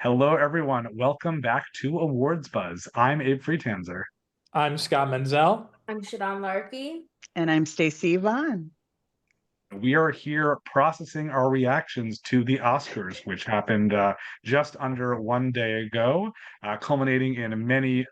Hello, everyone. Welcome back to Awards Buzz. I'm Abe Friedtanzer. I'm Scott Menzel. I'm Shadan Larki. And I'm Stacey Yvonne. We are here processing our reactions to the Oscars, which happened just under one day ago, culminating in many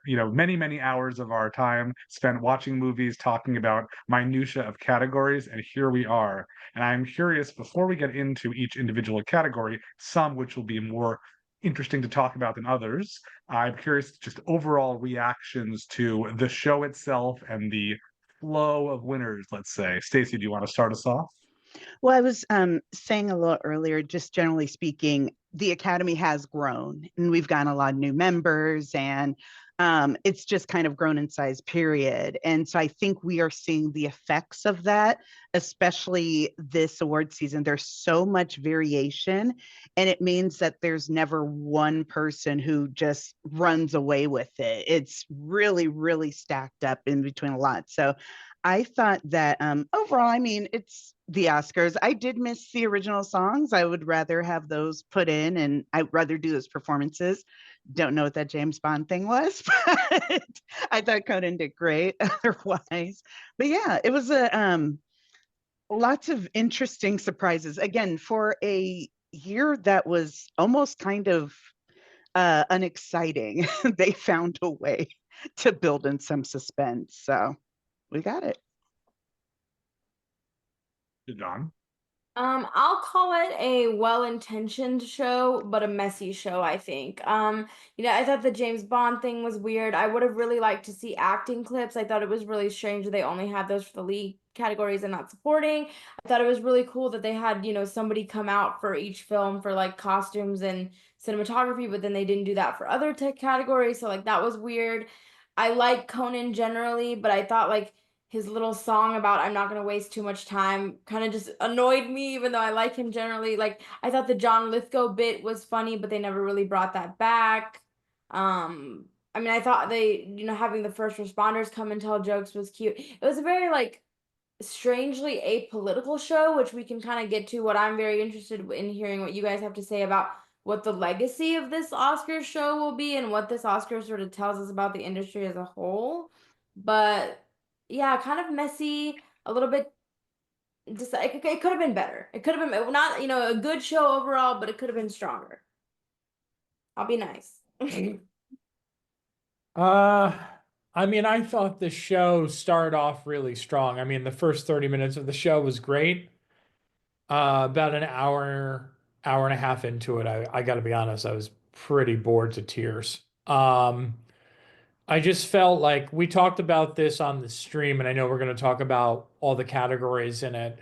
hours of our time spent watching movies, talking about minutia of categories, and here we are. And I'm curious, before we get into each individual category, some which will be more interesting to talk about than others, I'm curious just overall reactions to the show itself and the flow of winners, let's say. Stacey, do you want to start us off? Well, I was saying a little earlier, just generally speaking, the Academy has grown and we've gotten a lot of new members and it's just kind of grown in size, period. And so I think we are seeing the effects of that, especially this award season. There's so much variation, and it means that there's never one person who just runs away with it. It's really, really stacked up in between a lot. So I thought that overall, I mean, it's the Oscars. I did miss the original songs. I would rather have those put in, and I'd rather do those performances. Don't know what that James Bond thing was, but I thought Conan did great otherwise. But yeah, it was a lots of interesting surprises. Again, for a year that was almost kind of unexciting, they found a way to build in some suspense. So we got it. John? I'll call it a well-intentioned show, but a messy show, I think. I thought the James Bond thing was weird. I would have really liked to see acting clips. I thought it was really strange that they only had those for the lead categories and not supporting. I thought it was really cool that they had, somebody come out for each film for like costumes and cinematography, but then they didn't do that for other tech categories. So like that was weird. I like Conan generally, but I thought like his little song about I'm not gonna waste too much time kind of just annoyed me, even though I like him generally. Like I thought the John Lithgow bit was funny, but they never really brought that back. I mean, I thought they, having the first responders come and tell jokes was cute. It was a very like strangely apolitical show, which we can kind of get to. What I'm very interested in hearing what you guys have to say about what the legacy of this Oscar show will be and what this Oscar sort of tells us about the industry as a whole. But yeah, kind of messy, a little bit. Just it could have been better. It could have been not, a good show overall, but it could have been stronger. I'll be nice. Uh, I mean, I thought the show started off really strong. I mean, the first 30 minutes of the show was great. About an hour and a half into it, I got to be honest, I was pretty bored to tears. I just felt like we talked about this on the stream, and I know we're going to talk about all the categories in it.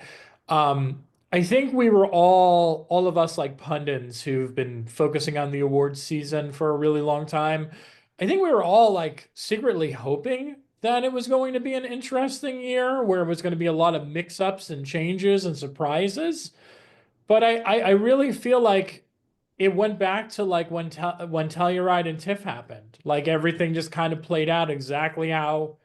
I think we were all of us like pundits who've been focusing on the awards season for a really long time. I think we were all like secretly hoping that it was going to be an interesting year where it was going to be a lot of mix-ups and changes and surprises. But I really feel like it went back to like when Telluride and TIFF happened. Like everything just kind of played out exactly how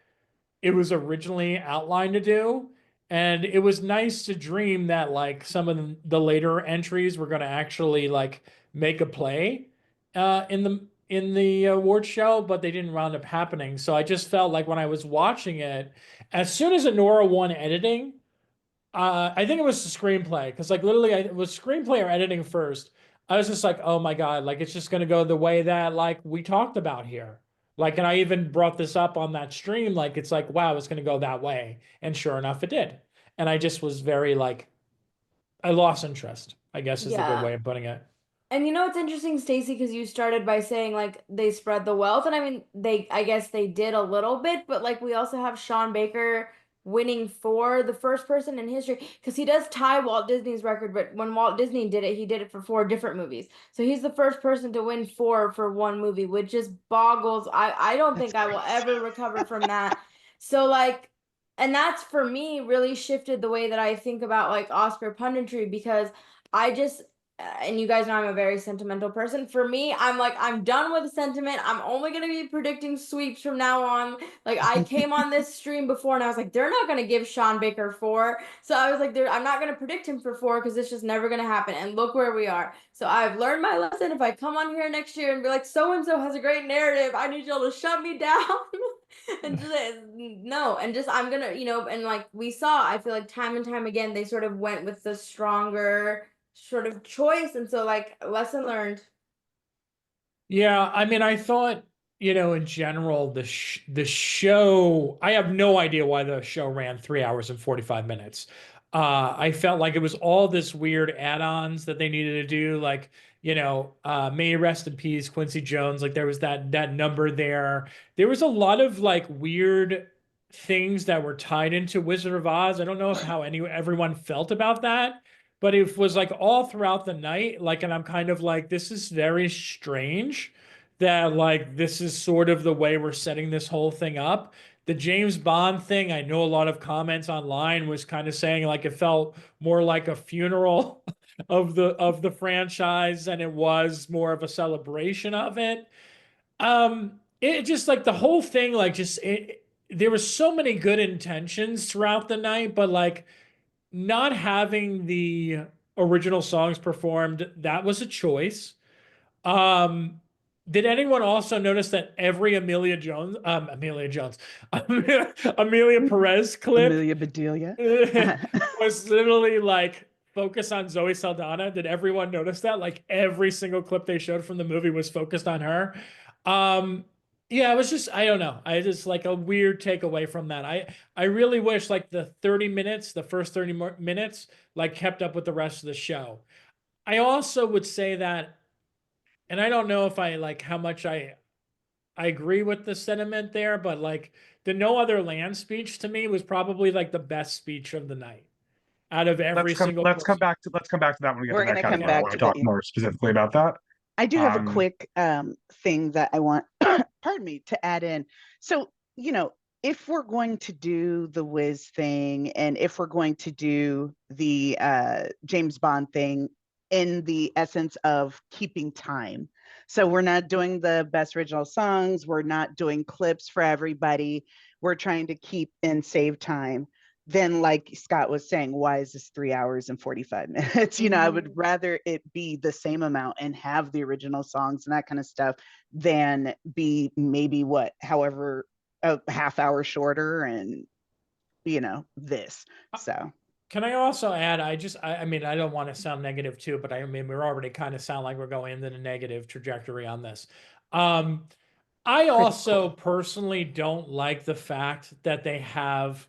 it was originally outlined to do. And it was nice to dream that like some of the later entries were going to actually like make a play in the award show, but they didn't round up happening. So I just felt like when I was watching it, as soon as Honora won editing, I think it was the screenplay because like literally it was screenplay or editing first. I was just like, oh my God, like it's just gonna go the way that like we talked about here. Like, and I even brought this up on that stream, like it's like, wow, it's gonna go that way. And sure enough, it did. And I just was very like I lost interest, I guess is the good Yeah. way of putting it. And it's interesting, Stacey, because you started by saying like they spread the wealth, and I mean I guess they did a little bit, but like we also have Sean Baker winning for the first person in history because he does tie Walt Disney's record, but when Walt Disney did it, he did it for four different movies. So he's the first person to win four for one movie, which just boggles. I don't That's think I will crazy. ever recover from that. So like, and that's for me really shifted the way that I think about like Oscar punditry because I just and you guys know I'm a very sentimental person. For me, I'm like, I'm done with sentiment. I'm only gonna be predicting sweeps from now on. Like, I came on this stream before and I was like, they're not gonna give Sean Baker 4. So I was like, I'm not gonna predict him for 4 because it's just never gonna happen. And look where we are. So I've learned my lesson. If I come on here next year and be like, so and so has a great narrative, I need y'all to shut me down. And just no, and just I'm gonna, and like we saw, I feel like time and time again, they sort of went with the stronger sort of choice, and so like lesson learned. Yeah, I mean, I thought, in general, the show, I have no idea why the show ran 3 hours and 45 minutes. I felt like it was all this weird add-ons that they needed to do, like, may rest in peace, Quincy Jones. Like there was that number there. There was a lot of like weird things that were tied into Wizard of Oz. I don't know if how everyone felt about that, but it was like all throughout the night, like, and I'm kind of like, this is very strange that like this is sort of the way we're setting this whole thing up. The James Bond thing, I know a lot of comments online was kind of saying like it felt more like a funeral of the franchise than it was more of a celebration of it. It just like the whole thing, like there was so many good intentions throughout the night, but like not having the original songs performed, that was a choice. Um, did anyone also notice that every Amelia Jones, Amelia Perez clip Amelia Bedelia. was literally like focused on Zoe Saldana? Did everyone notice that? Like every single clip they showed from the movie was focused on her. Um, yeah, it was just, I don't know. I just like a weird takeaway from that. I really wish like the 30 minutes, the first 30 more minutes, like kept up with the rest of the show. I also would say that, and I don't know if I like how much I agree with the sentiment there, but like the No Other Land speech to me was probably like the best speech of the night out of every single Let's come person. back to that when we get to We're that going to come category. I back want to to talk the. more specifically about that. I do have a Um, quick thing that I want, pardon me, to add in. So, if we're going to do the Wiz thing and if we're going to do the James Bond thing in the essence of keeping time. So we're not doing the best original songs. We're not doing clips for everybody. We're trying to keep and save time. Then, like Scott was saying, why is this 3 hours and 45 minutes? I would rather it be the same amount and have the original songs and that kind of stuff than be maybe however, a half hour shorter and, this. So. Can I also add, I mean, I don't want to sound negative too, but I mean, we're already kind of sound like we're going into the negative trajectory on this. I also Critical. personally don't like the fact that they have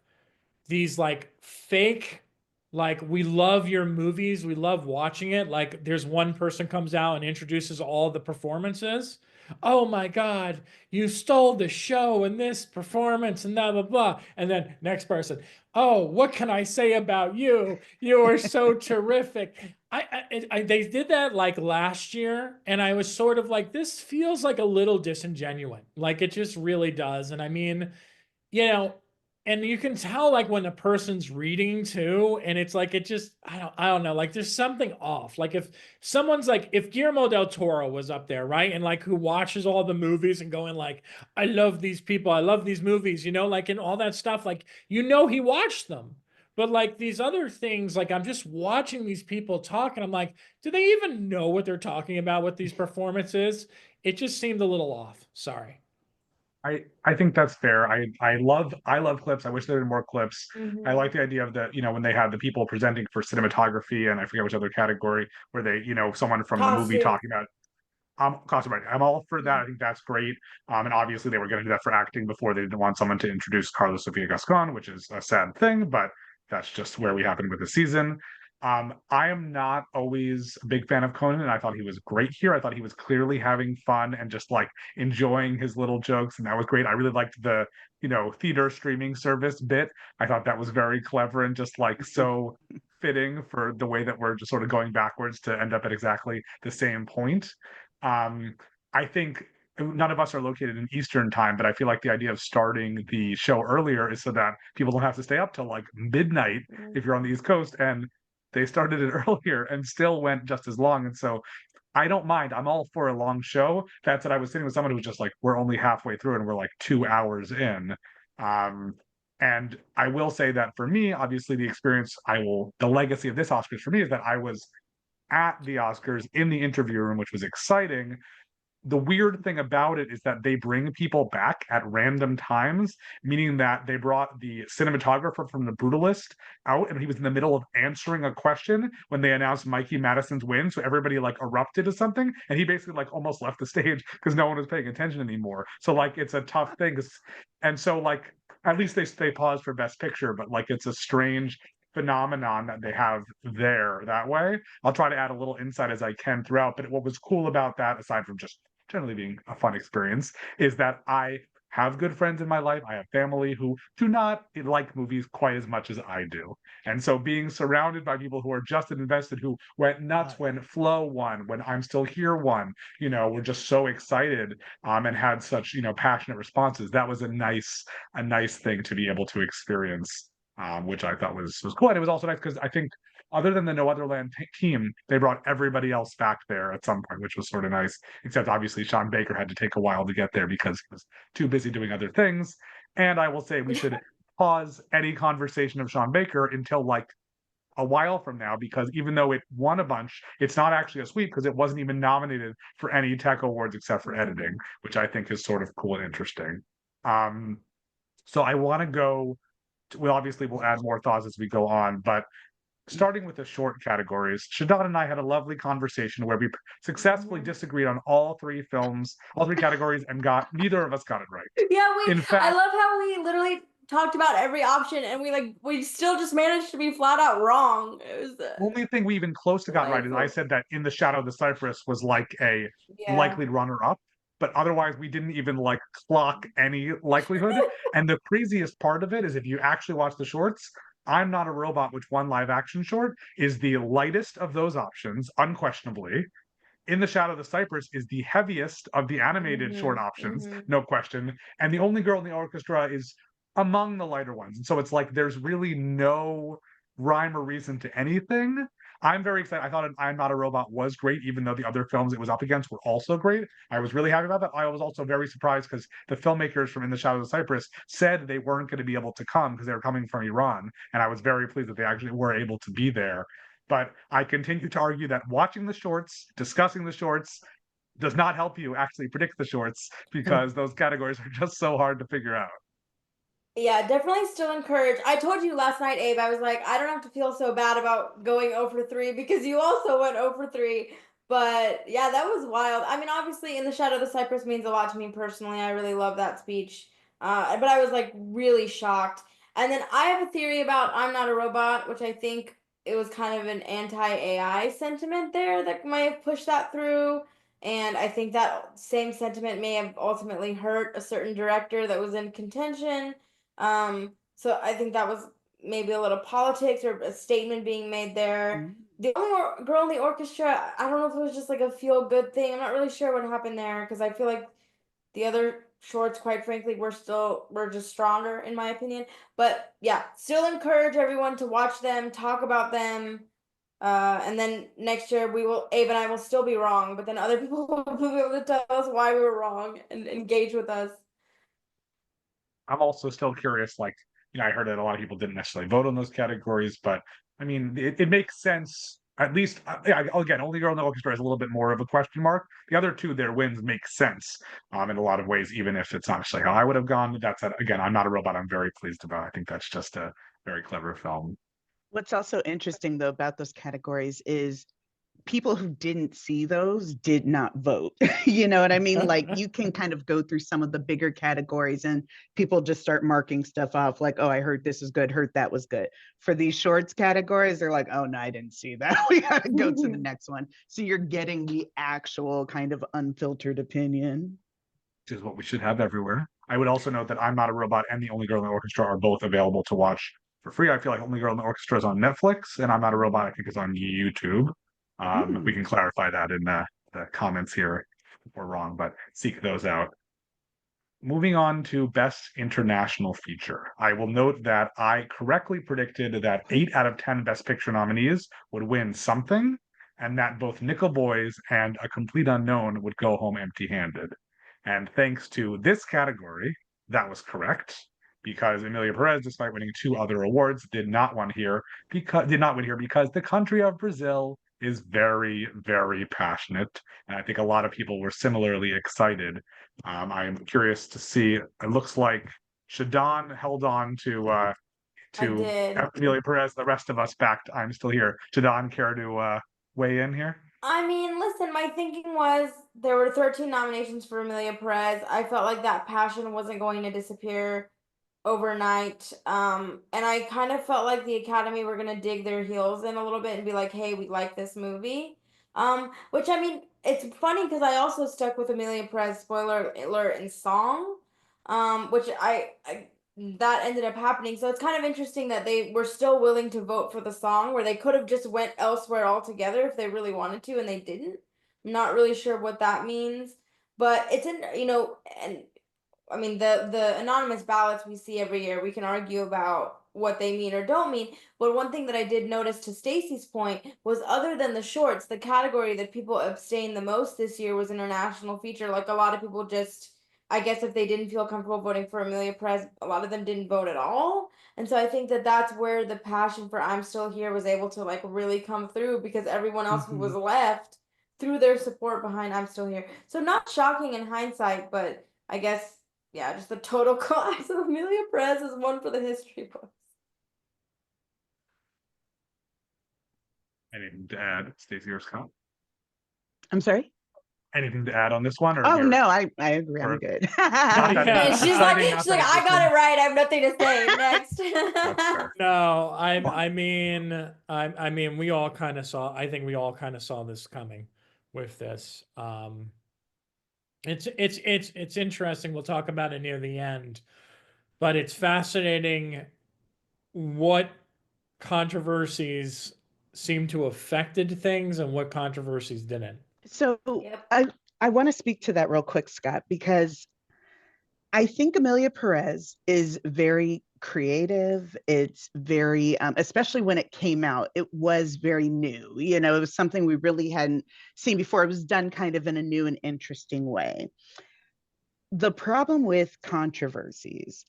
these like fake, like we love your movies, we love watching it. Like there's one person comes out and introduces all the performances. Oh my God, you stole the show in this performance and blah blah blah. And then next person, oh, what can I say about you? You are so terrific. They did that like last year, and I was sort of like, this feels like a little disingenuous. Like it just really does. And I mean, you know, and you can tell like when a person's reading too, and it's like it just I don't know, like there's something off. Like if someone's like if Guillermo del Toro was up there, right? And like who watches all the movies and going like, I love these people, I love these movies, like and all that stuff, like he watched them. But like these other things, like I'm just watching these people talk, and I'm like, do they even know what they're talking about with these performances? It just seemed a little off. Sorry. I think that's fair. I love clips. I wish there were more clips. I like Mm-hmm. the idea of that, when they had the people presenting for cinematography and I forget which other category where they, someone from the movie Costume. talking about costume writing. I'm all for that. I think that's great. And obviously they were going to do that for acting before. They didn't want someone to introduce Carlos Sofia Gascon, which is a sad thing, but that's just where we happened with the season. I am not always a big fan of Conan, and I thought he was great here. I thought he was clearly having fun and just like enjoying his little jokes, and that was great. I really liked the, theater streaming service bit. I thought that was very clever and just like so fitting for the way that we're just sort of going backwards to end up at exactly the same point. Um, I think none of us are located in Eastern time, but I feel like the idea of starting the show earlier is so that people don't have to stay up till like midnight if you're on the East Coast. And they started it earlier and still went just as long. And so I don't mind. I'm all for a long show. That's what I was sitting with someone who was just like, we're only halfway through and we're like 2 hours in. Um, and I will say that for me, obviously, the legacy of this Oscars for me is that I was at the Oscars in the interview room, which was exciting. The weird thing about it is that they bring people back at random times, meaning that they brought the cinematographer from The Brutalist out, and he was in the middle of answering a question when they announced Mikey Madison's win. So everybody like erupted to something, and he basically like almost left the stage because no one was paying attention anymore. So like it's a tough thing, and so like at least they paused for Best Picture, but like it's a strange phenomenon that they have there that way. I'll try to add a little insight as I can throughout. But what was cool about that, aside from just generally being a fun experience, is that I have good friends in my life. I have family who do not like movies quite as much as I do. And so being surrounded by people who are just as invested, who went nuts when Flow won, when I'm Still Here won, were just so excited and had such, passionate responses. That was a nice thing to be able to experience, which I thought was cool. And it was also nice because I think other than the No Other Land team, they brought everybody else back there at some point, which was sort of nice. Except obviously Sean Baker had to take a while to get there because he was too busy doing other things. And I will say we should pause any conversation of Sean Baker until like a while from now, because even though it won a bunch, it's not actually a sweep because it wasn't even nominated for any tech awards except for editing, which I think is sort of cool and interesting. So I want to go. We'll add more thoughts as we go on, but starting with the short categories, Shadan and I had a lovely conversation where we successfully disagreed on all three categories, and neither of us got it right. Yeah, In fact, I love how we literally talked about every option and we still just managed to be flat out wrong. It was the only thing we even close to got right is I said that In the Shadow of the Cypress was like a likely runner-up, but otherwise we didn't even like clock any likelihood. And the craziest part of it is if you actually watch the shorts, I'm Not a Robot, which won live action short, is the lightest of those options, unquestionably. In the Shadow of the Cypress is the heaviest of the animated short options, no question. And The Only Girl in the Orchestra is among the lighter ones. And so it's like there's really no rhyme or reason to anything. I'm very excited. I thought I'm Not a Robot was great, even though the other films it was up against were also great. I was really happy about that. I was also very surprised because the filmmakers from In the Shadow of the Cypress said they weren't going to be able to come because they were coming from Iran. And I was very pleased that they actually were able to be there. But I continue to argue that watching the shorts, discussing the shorts, does not help you actually predict the shorts because those categories are just so hard to figure out. Yeah, definitely still encouraged. I told you last night, Abe, I was like, I don't have to feel so bad about going 0 for 3 because you also went 0 for 3. But yeah, that was wild. I mean, obviously, In the Shadow of the Cypress means a lot to me personally. I really love that speech. But I was like really shocked. And then I have a theory about I'm Not a Robot, which I think it was kind of an anti-AI sentiment there that might have pushed that through. And I think that same sentiment may have ultimately hurt a certain director that was in contention. So I think that was maybe a little politics or a statement being made there. The only girl in the orchestra, I don't know if it was just like a feel good thing. I'm not really sure what happened there because I feel like the other shorts, quite frankly, were just stronger in my opinion. But yeah, still encourage everyone to watch them, talk about them. And then next year Abe and I will still be wrong, but then other people will be able to tell us why we were wrong and engage with us. I'm also still curious, like, I heard that a lot of people didn't necessarily vote on those categories, but I mean, it makes sense. At least, again, Only Girl in the Orchestra is a little bit more of a question mark. The other two, their wins make sense in a lot of ways, even if it's not actually how I would have gone. Again, I'm Not a Robot. I'm very pleased about. I think that's just a very clever film. What's also interesting, though, about those categories is people who didn't see those did not vote. You know what I mean? Like you can kind of go through some of the bigger categories and people just start marking stuff off like, oh, I heard this is good, heard that was good. For these shorts categories, they're like, oh, no, I didn't see that. We got to go to the next one. So you're getting the actual kind of unfiltered opinion. Which is what we should have everywhere. I would also note that I'm Not a Robot and The Only Girl in the Orchestra are both available to watch for free. I feel like Only Girl in the Orchestra is on Netflix and I'm Not a Robot, I think, is on YouTube. We can clarify that in the comments here if we're wrong, but seek those out. Moving on to Best International Feature. I will note that I correctly predicted that 8 out of 10 Best Picture nominees would win something, and that both Nickel Boys and A Complete Unknown would go home empty-handed. And thanks to this category, that was correct, because Emilia Perez, despite winning 2 other awards, did not win here because the country of Brazil is very, very passionate. And I think a lot of people were similarly excited. I am curious to see. It looks like Shadan held on I to did. Emilia Perez. The rest of us backed I'm Still Here. Shadan, care to weigh in here? I mean, listen, my thinking was there were 13 nominations for Amelia Perez. I felt like that passion wasn't going to disappear overnight. And I kind of felt like the Academy were gonna dig their heels in a little bit and be like, "Hey, we like this movie." Which I mean, it's funny because I also stuck with Amelia Perez, spoiler alert, in song, which I that ended up happening. So it's kind of interesting that they were still willing to vote for the song, where they could have just went elsewhere altogether if they really wanted to, and they didn't. I'm not really sure what that means, but it's in, and I mean, the anonymous ballots we see every year, we can argue about what they mean or don't mean. But one thing that I did notice, to Stacy's point, was other than the shorts, the category that people abstained the most this year was international feature. Like, a lot of people just, I guess, if they didn't feel comfortable voting for Amelia Perez, a lot of them didn't vote at all. And so I think that that's where the passion for I'm Still Here was able to like really come through, because everyone else who was left threw their support behind I'm Still Here. So not shocking in hindsight, but I guess, yeah, just the total collapse of Amelia Perez is one for the history books. Anything to add, Stacey or Scott? I'm sorry. Anything to add on this one, or Oh you're, no, I agree. I'm or good. not that Yeah. it's She's exciting, like, not she's that like, I got it right. I have nothing to say. Next. That's fair. No, I mean, we all kind of saw. I think we all kind of saw this coming with this. It's interesting. We'll talk about it near the end, but it's fascinating what controversies seem to have affected things and what controversies didn't. So Yep. I want to speak to that real quick, Scott, because I think Amelia Perez is very creative. It's very, especially when it came out, it was very new. You know, it was something we really hadn't seen before. It was done kind of in a new and interesting way. The problem with controversies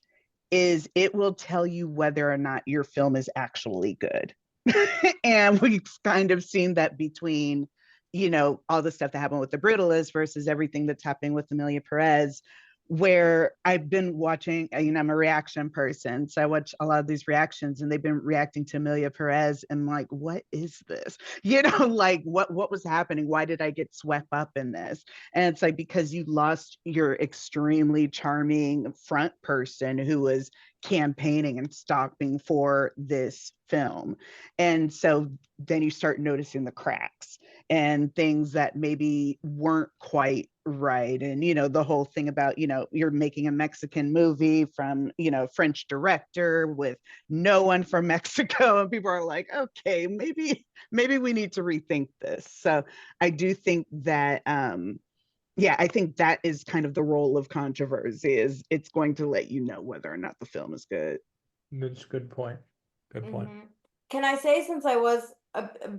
is it will tell you whether or not your film is actually good. And we've kind of seen that between, all the stuff that happened with the Brutalist versus everything that's happening with Amelia Perez, where I've been watching, I'm a reaction person. So I watch a lot of these reactions and they've been reacting to Amelia Perez and like, what is this? Like what was happening? Why did I get swept up in this? And it's like, because you lost your extremely charming front person who was campaigning and stopping for this film. And so then you start noticing the cracks and things that maybe weren't quite right. And, the whole thing about, you're making a Mexican movie from, French director with no one from Mexico. And people are like, okay, maybe we need to rethink this. So I do think that, I think that is kind of the role of controversy, is it's going to let you know whether or not the film is good. That's a good point. Good point. Can I say, since I was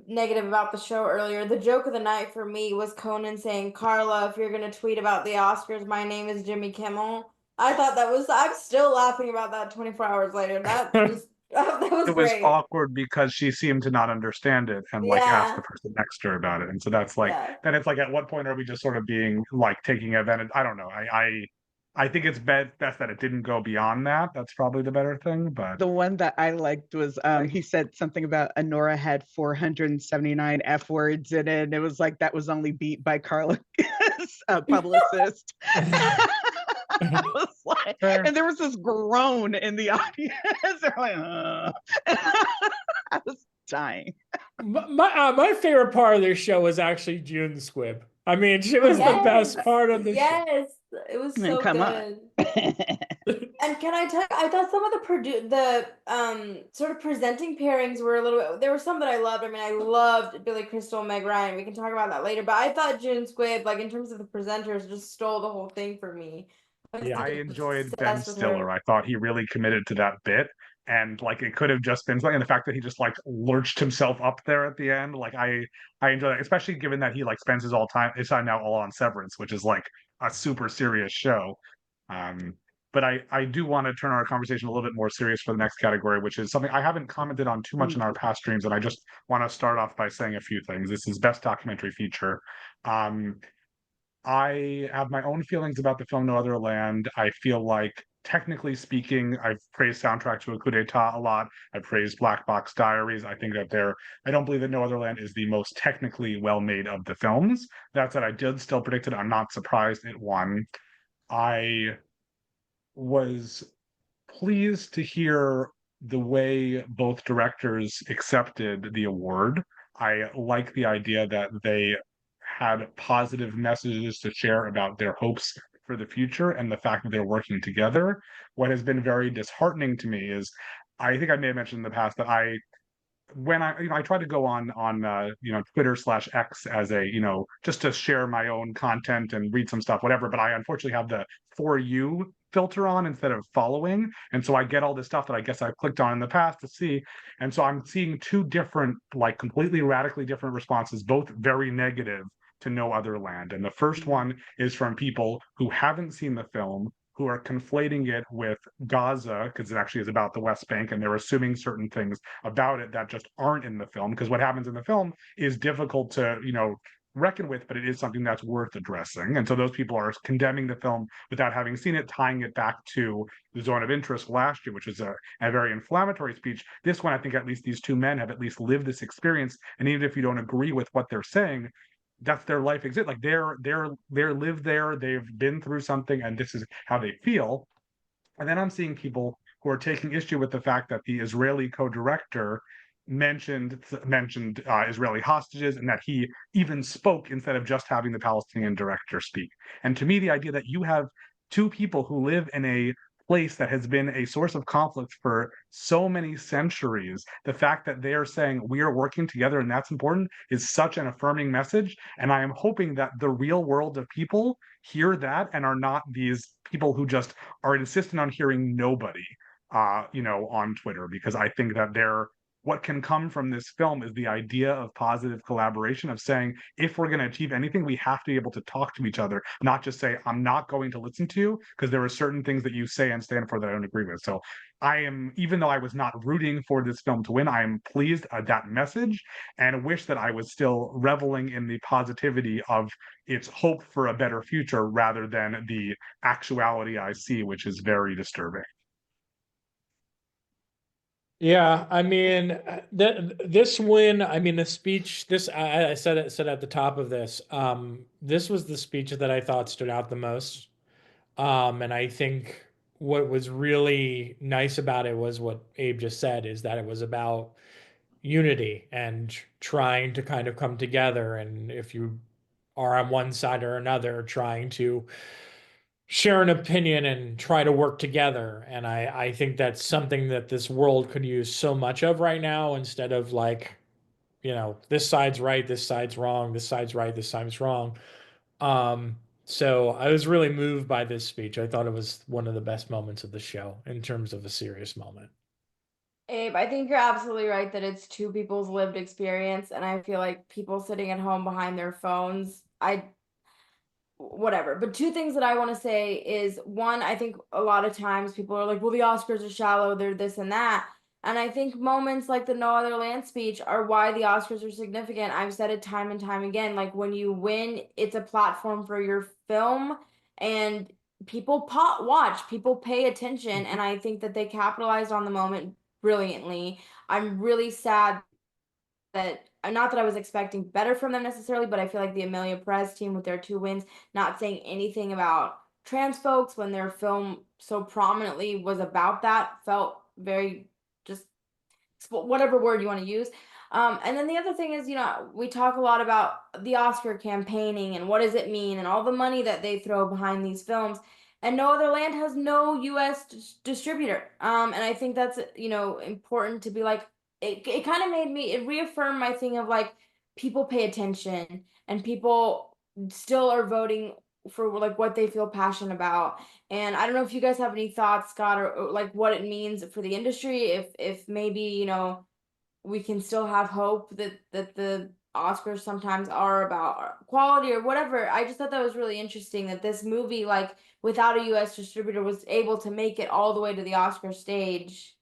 negative about the show earlier, the joke of the night for me was Conan saying, "Carla, if you're gonna tweet about the Oscars, my name is Jimmy Kimmel." I thought that was. I'm still laughing about that 24 hours later. That was that was It was great. awkward because she seemed to not understand it and like ask the Yeah. person next to her about it. And so that's like, Yeah. then it's like, at what point are we just sort of being like taking advantage? I don't know. I think it's best that it didn't go beyond that. That's probably the better thing. But The one that I liked was he said something about Honora had 479 F words in it. And it was like that was only beat by Carla's publicist. I was like, and there was this groan in the audience. They're like, I was dying. My favorite part of this show was actually June Squibb. I mean, she was the best part of the show. Yes, it was so Come good. on. And can I tell you, I thought some of the sort of presenting pairings were a little bit. There were some that I loved. I mean, I loved Billy Crystal and Meg Ryan. We can talk about that later. But I thought June Squibb, like in terms of the presenters, just stole the whole thing for me. Yeah. I enjoyed Ben obsessed with Stiller. her. I thought he really committed to that bit. And like it could have just been something, and the fact that he just like lurched himself up there at the end, like I enjoy that, especially given that he like spends his time now all on Severance, which is like a super serious show. Um, but I do want to turn our conversation a little bit more serious for the next category, which is something I haven't commented on too much in our past streams, and I just want to start off by saying a few things. This is Best Documentary Feature. Um, I have my own feelings about the film No Other Land. I feel like, technically speaking, I've praised Soundtrack to a Coup d'etat a lot. I praised Black Box Diaries. I think that I don't believe that No Other Land is the most technically well made of the films. That said, I did still predict it. I'm not surprised it won. I was pleased to hear the way both directors accepted the award. I like the idea that they had positive messages to share about their hopes for the future and the fact that they're working together. What has been very disheartening to me is I think I may have mentioned in the past that when I try to go on Twitter/X as a just to share my own content and read some stuff, whatever. But I unfortunately have the for you filter on instead of following, and so I get all this stuff that I guess I've clicked on in the past to see, and so I'm seeing two different, like completely radically different responses, both very negative to No Other Land. And the first one is from people who haven't seen the film, who are conflating it with Gaza because it actually is about the West Bank, and they're assuming certain things about it that just aren't in the film, because what happens in the film is difficult to reckon with, but it is something that's worth addressing. And so those people are condemning the film without having seen it, tying it back to the Zone of Interest last year, which is a very inflammatory speech. This one, I think at least these two men have at least lived this experience, and even if you don't agree with what they're saying, that's their life exit. Like they're lived there, they've been through something, and this is how they feel. And then I'm seeing people who are taking issue with the fact that the Israeli co-director mentioned Israeli hostages, and that he even spoke instead of just having the Palestinian director speak. And to me, the idea that you have two people who live in a place that has been a source of conflict for so many centuries, the fact that they are saying we are working together and that's important is such an affirming message. And I am hoping that the real world of people hear that and are not these people who just are insistent on hearing nobody on Twitter, because I think that what can come from this film is the idea of positive collaboration, of saying, if we're going to achieve anything, we have to be able to talk to each other, not just say, I'm not going to listen to you because there are certain things that you say and stand for that I don't agree with. So I am, even though I was not rooting for this film to win, I am pleased at that message and wish that I was still reveling in the positivity of its hope for a better future rather than the actuality I see, which is very disturbing. Yeah, I mean, this win, I mean, the speech, this, I said at the top of this, this was the speech that I thought stood out the most. And I think what was really nice about it was what Abe just said, is that it was about unity and trying to kind of come together. And if you are on one side or another, trying to share an opinion and try to work together. And I think that's something that this world could use so much of right now, instead of like, this side's right, this side's wrong, this side's right, this side's wrong. So I was really moved by this speech. I thought it was one of the best moments of the show in terms of a serious moment. Abe, I think you're absolutely right that it's two people's lived experience, and I feel like people sitting at home behind their phones, whatever. But two things that I want to say is, one, I think a lot of times people are like, well, the Oscars are shallow, they're this and that. And I think moments like the No Other Land speech are why the Oscars are significant. I've said it time and time again. Like when you win, it's a platform for your film, and people watch, people pay attention. And I think that they capitalized on the moment brilliantly. I'm really sad that, not that I was expecting better from them necessarily, but I feel like the Amelia Perez team with their two wins, not saying anything about trans folks when their film so prominently was about that, felt very just whatever word you want to use. And then the other thing is, we talk a lot about the Oscar campaigning and what does it mean and all the money that they throw behind these films. And No Other Land has no U.S. distributor. And I think that's, important to be like, it kind of it reaffirmed my thing of like, people pay attention and people still are voting like what they feel passionate about. And I don't know if you guys have any thoughts, Scott, or like what it means for the industry. If maybe, you know, we can still have hope that the Oscars sometimes are about quality or whatever. I just thought that was really interesting that this movie, like without a US distributor, was able to make it all the way to the Oscar stage.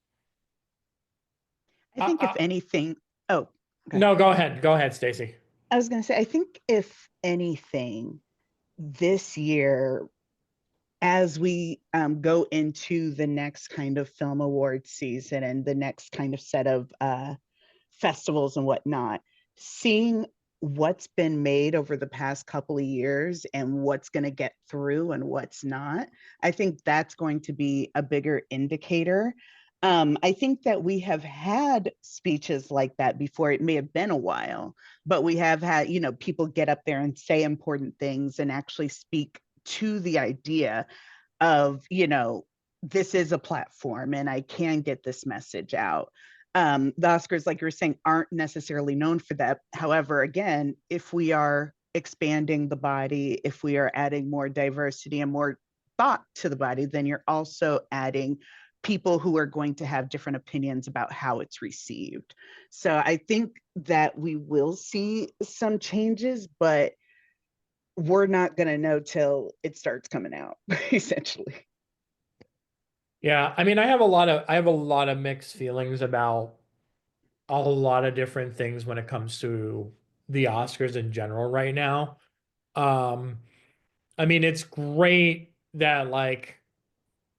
I think if anything, oh, go ahead. No, go ahead, Stacey. I was going to say, I think if anything, this year, as we go into the next kind of film award season and the next kind of set of festivals and whatnot, seeing what's been made over the past couple of years and what's going to get through and what's not, I think that's going to be a bigger indicator. I think that we have had speeches like that before. It may have been a while, but we have had, you know, people get up there and say important things and actually speak to the idea of, you know, this is a platform and I can get this message out. The Oscars, like you were saying, aren't necessarily known for that. However, again, if we are expanding the body, if we are adding more diversity and more thought to the body, then you're also adding people who are going to have different opinions about how it's received. So I think that we will see some changes, but we're not going to know till it starts coming out, essentially. Yeah, I mean, I have a lot of mixed feelings about a lot of different things when it comes to the Oscars in general right now. Um, I mean, it's great that like,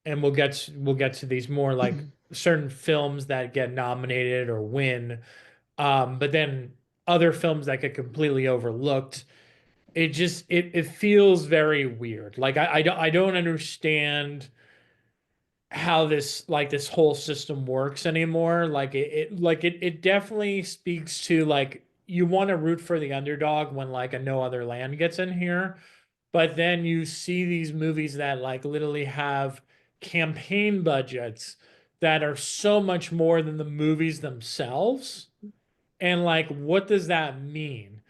and we'll get to these more like certain films that get nominated or win, but then other films that get completely overlooked. It feels very weird. Like I don't understand how this whole system works anymore. Like it definitely speaks to like you want to root for the underdog when like a No Other Land gets in here, but then you see these movies that like literally have campaign budgets that are so much more than the movies themselves. And like, what does that mean?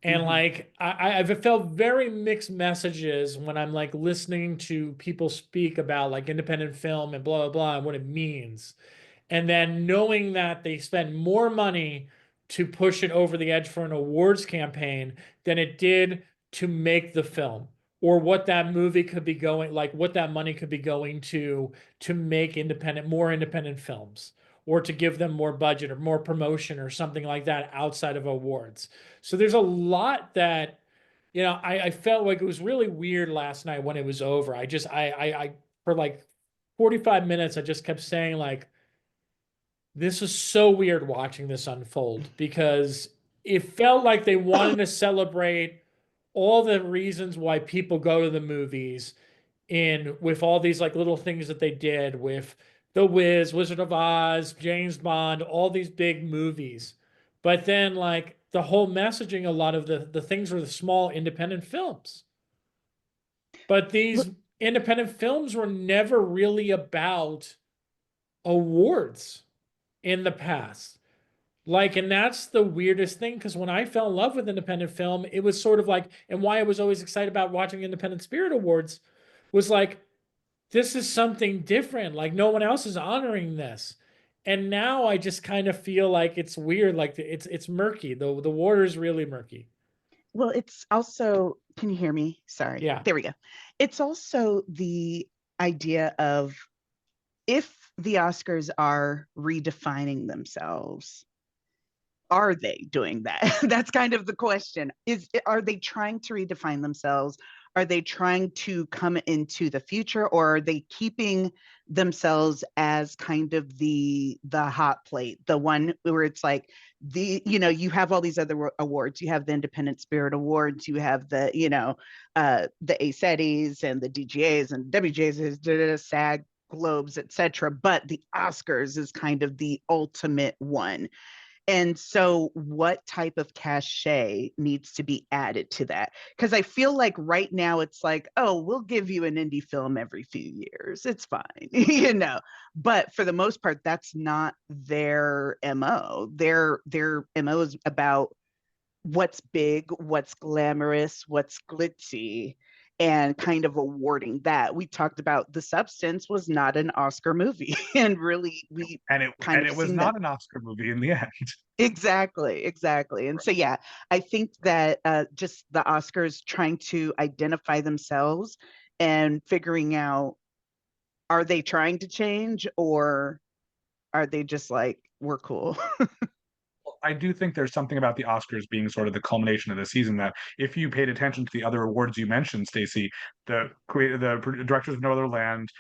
And like I've felt very mixed messages when I'm like listening to people speak about like independent film and blah blah blah and what it means. And then knowing that they spend more money to push it over the edge for an awards campaign than it did to make the film, or what that movie could be going, like what that money could be going to make more independent films, or to give them more budget or more promotion or something like that outside of awards. So there's a lot that, you know, I felt like it was really weird last night when it was over. I for like 45 minutes, I just kept saying like, this was so weird watching this unfold, because it felt like they wanted to celebrate all the reasons why people go to the movies, in with all these like little things that they did with The Wiz, Wizard of Oz, James Bond, all these big movies. But then like the whole messaging, a lot of the things were the small independent films. But these independent films were never really about awards in the past. Like, and that's the weirdest thing, because when I fell in love with independent film, it was sort of like, and why I was always excited about watching Independent Spirit Awards was like, this is something different. Like, no one else is honoring this. And now I just kind of feel like it's weird. Like it's murky. The water is really murky. Well, it's also, can you hear me? Sorry. Yeah. There we go. It's also the idea of, if the Oscars are redefining themselves, are they doing that? That's kind of the question. Are they trying to redefine themselves? Are they trying to come into the future, or are they keeping themselves as kind of the hot plate, the one where it's like, you have all these other awards. You have the Independent Spirit Awards, you have the the ACETIs and the DGAs and WGAs, SAG, Globes, etc. But the Oscars is kind of the ultimate one. And so what type of cachet needs to be added to that? Because I feel like right now it's like, oh, we'll give you an indie film every few years. It's fine, But for the most part, that's not their MO. Their MO is about what's big, what's glamorous, what's glitzy. and kind of awarding that. We talked about The Substance was not an Oscar movie, and really we And it was seen not that. an Oscar movie in the end. Exactly. And so, yeah, I think that just the Oscars trying to identify themselves and figuring out, are they trying to change, or are they just like, we're cool? I do think there's something about the Oscars being sort of the culmination of the season that if you paid attention to the other awards you mentioned, Stacey, the directors of No Other Land,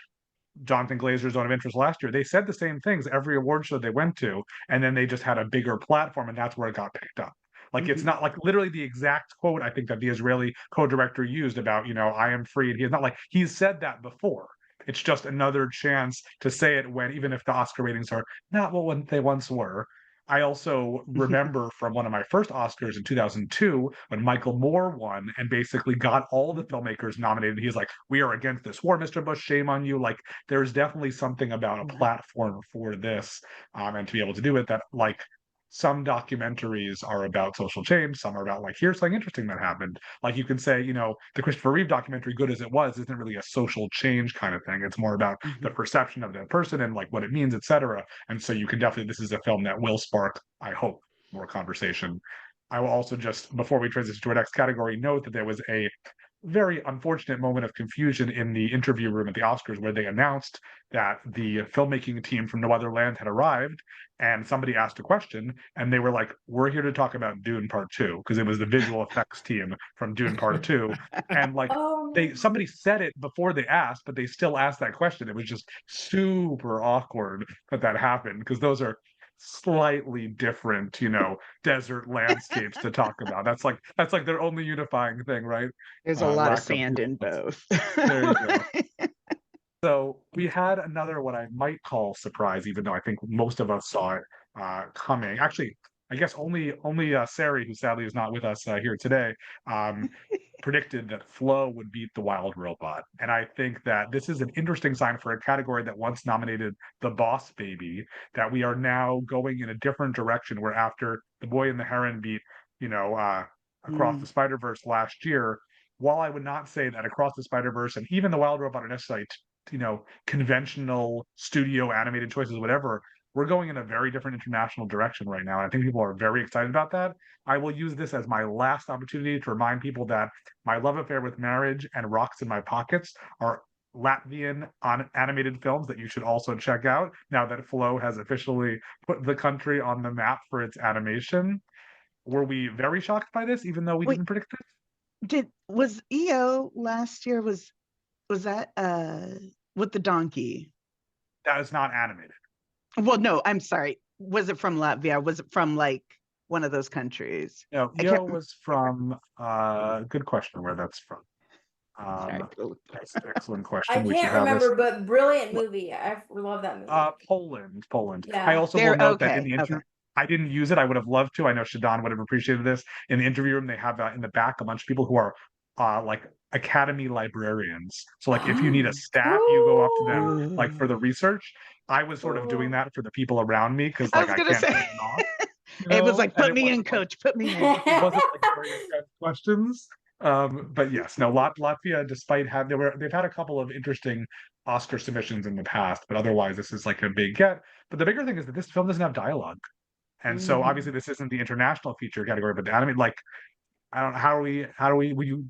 Jonathan Glazer's Zone of Interest last year, they said the same things every award show they went to, and then they just had a bigger platform, and that's where it got picked up. Like it's not like literally the exact quote I think that the Israeli co-director used about, I am free. And he's not like he's said that before. It's just another chance to say it when even if the Oscar ratings are not what they once were. I also remember from one of my first Oscars in 2002 when Michael Moore won and basically got all the filmmakers nominated. He's like, "We are against this war, Mr. Bush. Shame on you." Like, there's definitely something about a platform for this, and to be able to do it that, like, some documentaries are about social change, some are about like, here's something interesting that happened. Like you can say, the Christopher Reeve documentary, good as it was, isn't really a social change kind of thing. It's more about the perception of that person and like what it means, etc. And so you can definitely, this is a film that will spark, I hope, more conversation. I will also just, before we transition to our next category, note that there was a very unfortunate moment of confusion in the interview room at the Oscars where they announced that the filmmaking team from No Other Land had arrived, and somebody asked a question, and they were like, "We're here to talk about Dune Part 2," because it was the visual effects team from Dune Part 2. And like somebody said it before they asked, but they still asked that question. It was just super awkward that happened because those are slightly different, desert landscapes to talk about. That's like their only unifying thing, right? There's a lot of Lack of sand in nuance. both. There you go. So we had another what I might call surprise, even though I think most of us saw it coming. Actually, I guess only Sari, who sadly is not with us here today, um, predicted that Flow would beat The Wild Robot. And I think that this is an interesting sign for a category that once nominated The Boss Baby, that we are now going in a different direction, where after The Boy and the Heron beat, Across the Spider-Verse last year, while I would not say that Across the Spider-Verse and even The Wild Robot are necessarily conventional studio animated choices, whatever, we're going in a very different international direction right now. And I think people are very excited about that. I will use this as my last opportunity to remind people that My Love Affair with Marriage and Rocks in My Pockets are Latvian animated films that you should also check out now that Flow has officially put the country on the map for its animation. Were we very shocked by this, even though we didn't predict this? Was EO last year, was that with the donkey? That is not animated. Well, no, I'm sorry. Was it from Latvia? Was it from like one of those countries? No, EO was from good question where that's from. That's an excellent question. I can't remember, but brilliant movie. I love that movie. Poland. Yeah. I also will note that in the interview, I didn't use it. I would have loved to. I know Shadan would have appreciated this. In the interview room, they have in the back a bunch of people who are like Academy librarians. So like if you need a staff, you go up to them like for the research. I was sort of doing that for the people around me because like I can't turn them off. It was like, put me in, coach. Put me in. It wasn't like very intense questions. But yes, no, Latvia, despite they've had a couple of interesting Oscar submissions in the past, but otherwise this is like a big get. But the bigger thing is that this film doesn't have dialogue. And so obviously this isn't the international feature category, but the anime, like, I don't know,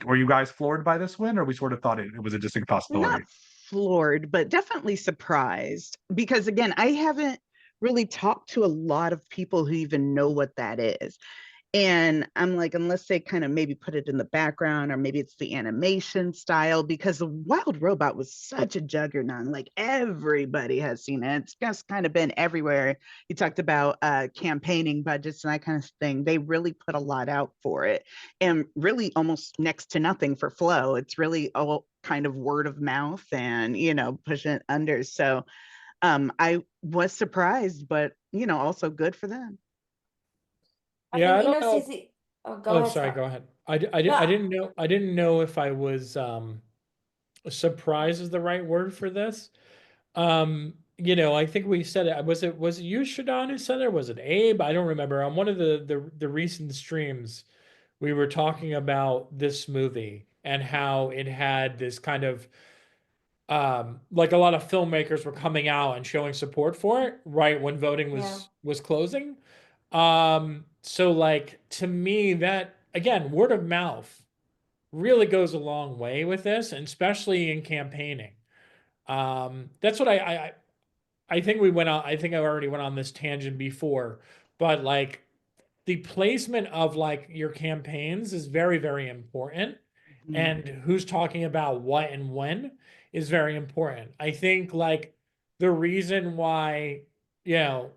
were you guys floored by this win, or we sort of thought it was a distinct possibility? Not floored, but definitely surprised, because again, I haven't really talked to a lot of people who even know what that is. And I'm like, unless they kind of maybe put it in the background, or maybe it's the animation style, because the Wild Robot was such a juggernaut. Like everybody has seen it. It's just kind of been everywhere. You talked about campaigning budgets and that kind of thing. They really put a lot out for it, and really almost next to nothing for Flow. It's really all kind of word of mouth and, pushing it under. So I was surprised, but, also good for them. Yeah, I don't know. Stacey, go ahead. Sorry, go ahead. I didn't know if I was surprised is the right word for this. I think we said it. Was it you, Shadan, who said it? Or was it Abe? I don't remember. On one of the recent streams, we were talking about this movie and how it had this kind of like a lot of filmmakers were coming out and showing support for it right when voting Yeah. was closing. So like to me that again, word of mouth really goes a long way with this, and especially in campaigning. That's what I think we went on. I think I already went on this tangent before, but like the placement of like your campaigns is very, very important. Mhm. And who's talking about what and when is very important. I think like the reason why, you know,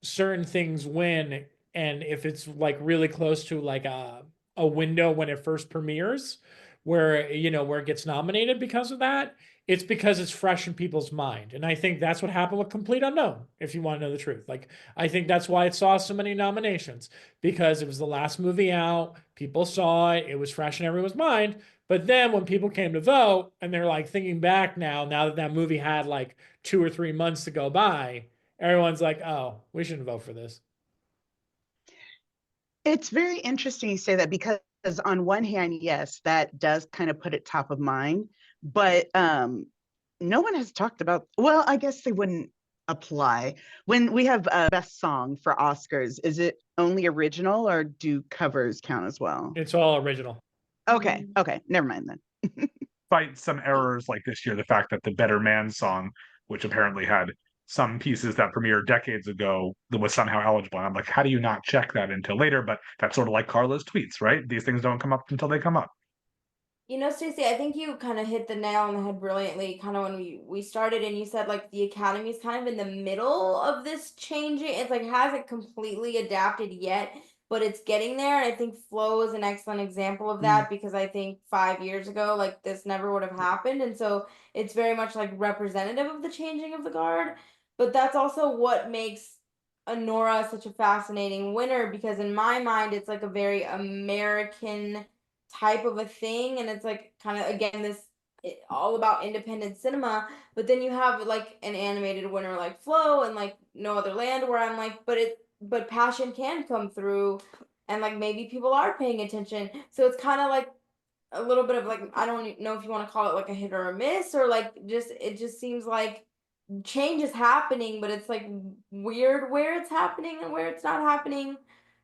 certain things win, and if it's like really close to like a window when it first premieres where where it gets nominated because of that, it's because it's fresh in people's mind. And I think that's what happened with Complete Unknown, if you want to know the truth. Like I think that's why it saw so many nominations, because it was the last movie out, people saw it, it was fresh in everyone's mind. But then when people came to vote and they're like thinking back now that that movie had like 2 or 3 months to go by, everyone's like, oh, we shouldn't vote for this. It's very interesting you say that, because on one hand, yes, that does kind of put it top of mind, but no one has talked about, well, I guess they wouldn't apply. When we have a best song for Oscars, is it only original or do covers count as well? It's all original. Okay, okay, never mind then. Despite some errors like this year, the fact that the Better Man song, which apparently had some pieces that premiered decades ago, that was somehow eligible. And I'm like, how do you not check that until later? But that's sort of like Carla's tweets, right? These things don't come up until they come up. You know, Stacey, I think you kind of hit the nail on the head brilliantly, kind of when we started, and you said like the Academy is kind of in the middle of this changing. It's like hasn't completely adapted yet, but it's getting there. And I think Flow is an excellent example of Mm, that, because I think 5 years ago, like this never would have happened. And so it's very much like representative of the changing of the guard. But that's also what makes Honora such a fascinating winner, because in my mind, it's like a very American type of a thing, and it's like kind of again this all about independent cinema. But then you have like an animated winner like Flow and like No Other Land, where I'm like, but passion can come through, and like maybe people are paying attention. So it's kind of like a little bit of like, I don't know if you want to call it like a hit or a miss, or like just it just seems like change is happening, but it's like weird where it's happening and where it's not happening.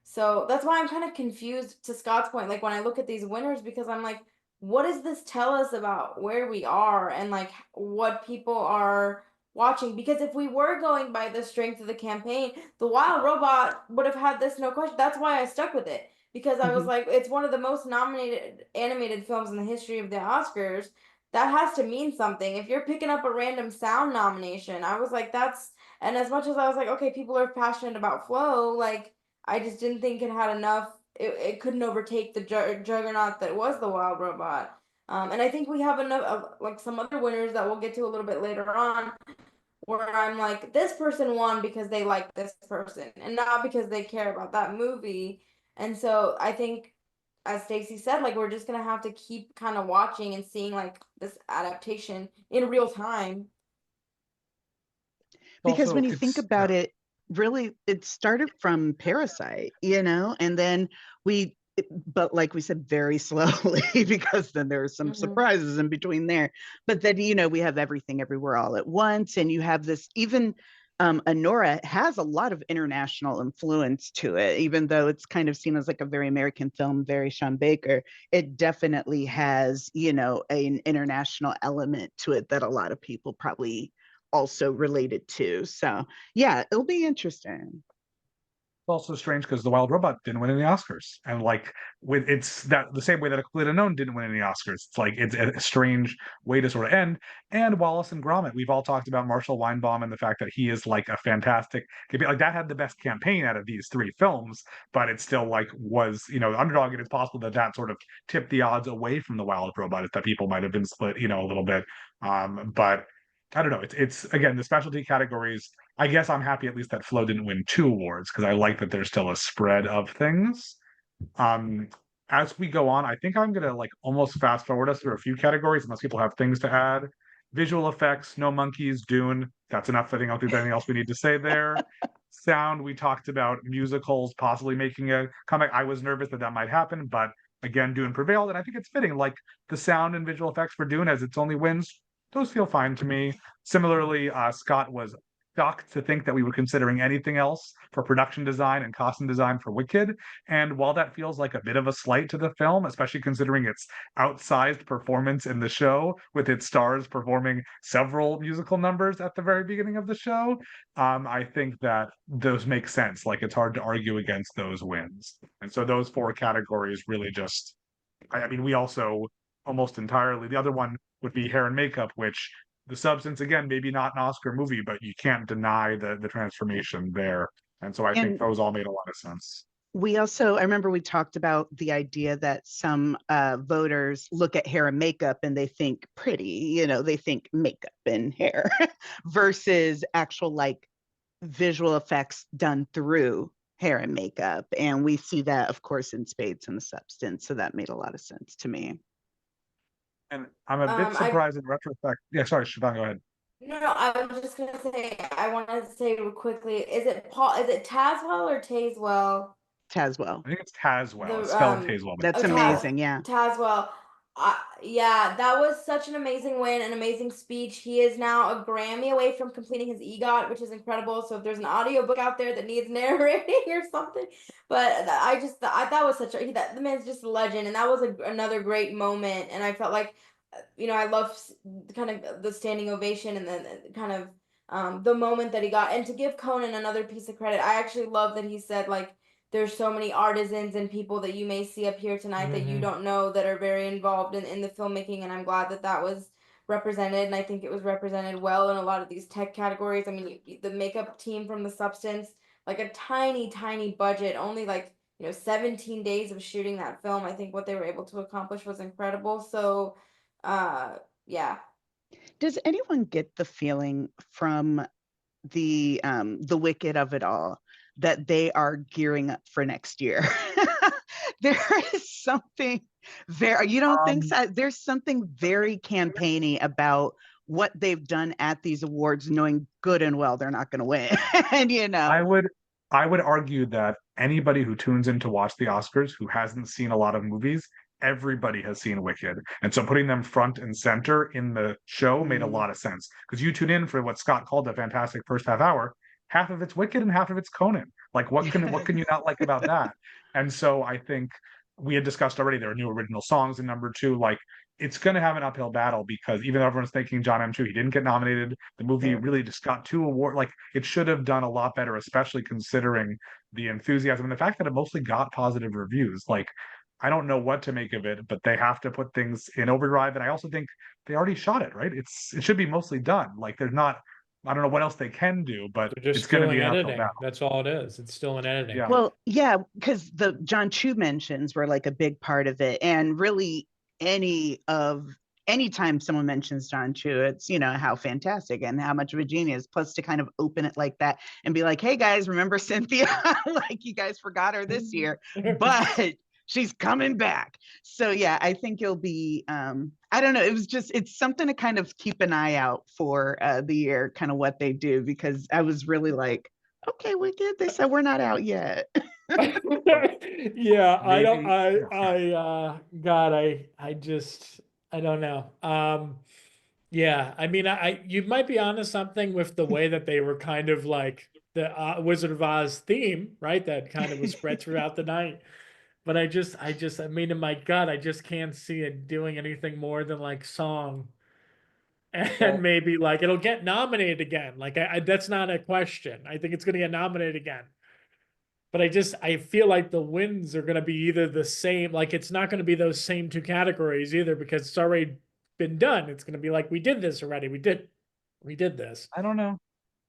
So that's why I'm kind of confused, to Scott's point, like when I look at these winners, because I'm like, what does this tell us about where we are and like what people are watching? Because if we were going by the strength of the campaign, The Wild Robot would have had this, no question. That's why I stuck with it, because I was mhm. like, it's one of the most nominated animated films in the history of the Oscars. That has to mean something. If you're picking up a random sound nomination, I was like, that's, and as much as I was like, okay, people are passionate about Flow, like, I just didn't think it had enough. It couldn't overtake the juggernaut that was The Wild Robot. And I think we have enough of like some other winners that we'll get to a little bit later on, where I'm like, this person won because they like this person and not because they care about that movie. And so I think, as Stacey said, like we're just gonna have to keep kind of watching and seeing like this adaptation in real time. Because Also, when you think it's about it, really, it started from Parasite, and then but like we said, very slowly, because then there are some Mm-hmm. surprises in between there. But then, we have Everything Everywhere All at Once, and you have this, even Anora has a lot of international influence to it, even though it's kind of seen as like a very American film, very Sean Baker. It definitely has, an international element to it that a lot of people probably also related to. So yeah, it'll be interesting. also strange because The Wild Robot didn't win any Oscars, and like with it's that the same way that A Complete Unknown didn't win any Oscars. It's like it's a strange way to sort of end. And Wallace and Gromit, we've all talked about Marshall Weinbaum and the fact that he is like a fantastic, like that had the best campaign out of these three films, but it still like was the underdog, and it's possible that that sort of tipped the odds away from The Wild Robot, that people might have been split a little bit. But I don't know. It's again the specialty categories. I guess I'm happy at least that Flow didn't win two awards, because I like that there's still a spread of things. Um, as we go on, I think I'm gonna like almost fast forward us through a few categories unless people have things to add. Visual effects, No Monkeys, Dune. That's enough. I think I don't think there's anything else we need to say there. Sound, we talked about musicals possibly making a comeback. I was nervous that that might happen, but again, Dune prevailed, and I think it's fitting. Like the sound and visual effects for Dune as its only wins, those feel fine to me. Similarly, Scott was shocked to think that we were considering anything else for production design and costume design for Wicked. And while that feels like a bit of a slight to the film, especially considering its outsized performance in the show, with its stars performing several musical numbers at the very beginning of the show, I think that those make sense. Like it's hard to argue against those wins. And so those four categories really just, I mean, we also almost entirely, the other one would be hair and makeup, which the substance, again, maybe not an Oscar movie, but you can't deny the transformation there. And so I think And those all made a lot of sense. we also, I remember we talked about the idea that some voters look at hair and makeup and they think pretty, you know, they think makeup and hair versus actual like visual effects done through hair and makeup. And we see that, of course, in spades in the substance. So that made a lot of sense to me. And I'm a bit I surprised in retrospect. Yeah, sorry, Shadan, go ahead. no, I was just gonna say I wanted to say real quickly, is it Paul, is it Tazwell or Tazewell? Tazwell. I think it's Tazwell. It's The spelled Tazwell, but That's oh amazing. Yeah. Tazwell. Yeah, that was such an amazing win, an amazing speech. He is now a Grammy away from completing his EGOT, which is incredible. So if there's an audiobook out there that needs narrating or something, but I thought was such a that the man's just a legend, and that was another great moment. And I felt like, I love kind of the standing ovation and then kind of the moment that he got. And to give Conan another piece of credit, I actually love that he said like there's so many artisans and people that you may see up here tonight that you don't know that are very involved in the filmmaking, and I'm glad that that was represented, and I think it was represented well in a lot of these tech categories. I mean, the makeup team from The Substance, like a tiny budget, only like 17 days of shooting that film. I think what they were able to accomplish was incredible. So yeah. Does anyone get the feeling from the Wicked of it all that they are gearing up for next year? There is something very, you don't think so? There's something very campaigny about what they've done at these awards, knowing good and well they're not going to win. And I would argue that anybody who tunes in to watch the Oscars who hasn't seen a lot of movies, everybody has seen Wicked. And so putting them front and center in the show made a lot of sense. Because you tune in for what Scott called a fantastic first half hour, half of it's Wicked and half of it's Conan. Like what can you not like about that? And so I think we had discussed already there are new original songs in number two. Like it's going to have an uphill battle because even though everyone's thinking John M. 2, he didn't get nominated. The movie really just got two awards. Like it should have done a lot better, especially considering the enthusiasm and the fact that it mostly got positive reviews. Like I don't know what to make of it, but they have to put things in overdrive. And I also think they already shot it, right? It should be mostly done. Like there's not, I don't know what else they can do, but They're just it's going to be doing an uphill editing. battle. That's all it is. It's still an editing. Yeah. well, yeah, because the John Chu mentions were like a big part of it. And really anytime someone mentions John Chu, it's, how fantastic and how much of a genius, plus to kind of open it like that and be like, hey guys, remember Cynthia? Like you guys forgot her this year, but she's coming back. So yeah, I think it'll be, I don't know. It's something to kind of keep an eye out for the year, kind of what they do, because I was really like, okay, we did. They said we're not out yet. Yeah, I don't, Maybe- God, I don't know. Yeah, I mean, you might be onto something with the way that they were kind of like the Wizard of Oz theme, right? That kind of was spread throughout the night. But I mean, in my gut, I just can't see it doing anything more than like song. And Well, maybe like it'll get nominated again. Like that's not a question. I think it's going to get nominated again. But I feel like the wins are going to be either the same, like it's not going to be those same two categories either because it's already been done. It's going to be like we did this already. We did this. I don't know.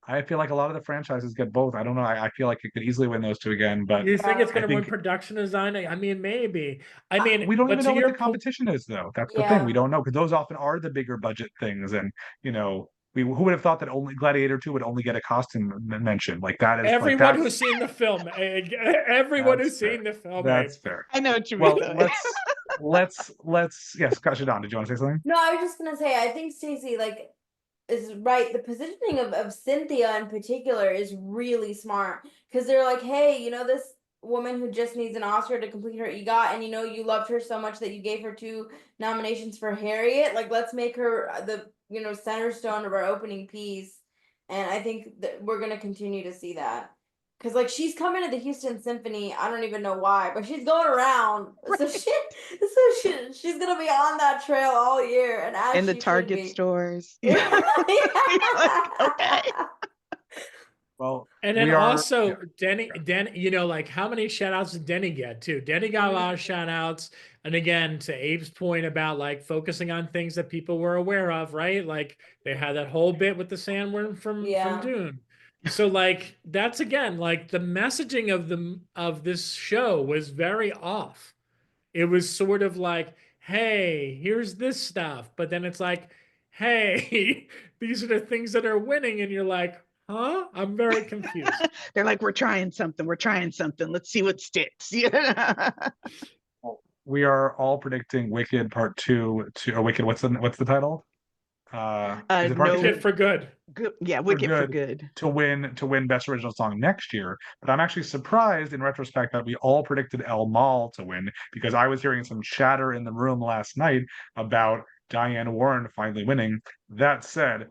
I feel like a lot of the franchises get both. I don't know. I feel like it could easily win those two again, but You think it's I going to win think production design? I mean, maybe. I mean, we don't but even to know what the your point, competition is, though. That's the thing. Yeah. We don't know because those often are the bigger budget things. And, who would have thought that only Gladiator 2 would only get a costume mention? Like that is like everyone that's who's seen the film, everyone who's fair. seen the film, That's fair. I know what you mean. Well, let's yes, Shadan, did you want to say something? No, I was just gonna say I think Stacey like is right. The positioning of Cynthia in particular is really smart because they're like, hey, this woman who just needs an Oscar to complete her EGOT, and you loved her so much that you gave her 2 nominations for Harriet. Like, let's make her the center stone of our opening piece, and I think that we're gonna continue to see that. Cause like she's coming to the Houston Symphony, I don't even know why, but she's going around. Right. She's gonna be on that trail all year, and as In the she should Target be. stores. Yeah. Like, okay. Well, And then we are also Denny, like how many shout outs did Denny get too? Denny got a lot of shout outs. And again, to Abe's point about like focusing on things that people were aware of, right? Like they had that whole bit with the sandworm from Yeah. Dune. So like that's again like the messaging of this show was very off. It was sort of like, hey, here's this stuff, but then it's like, hey, these are the things that are winning, and you're like, huh? I'm very confused. They're like, we're trying something. We're trying something. Let's see what sticks. Yeah. we are all predicting Wicked Part 2 to Wicked. What's the title? Is it Part No, 2? Wicked for good. good. Yeah, For Wicked for good good. to win Best Original Song next year. But I'm actually surprised in retrospect that we all predicted El Mal to win, because I was hearing some chatter in the room last night about Diane Warren finally winning. That said,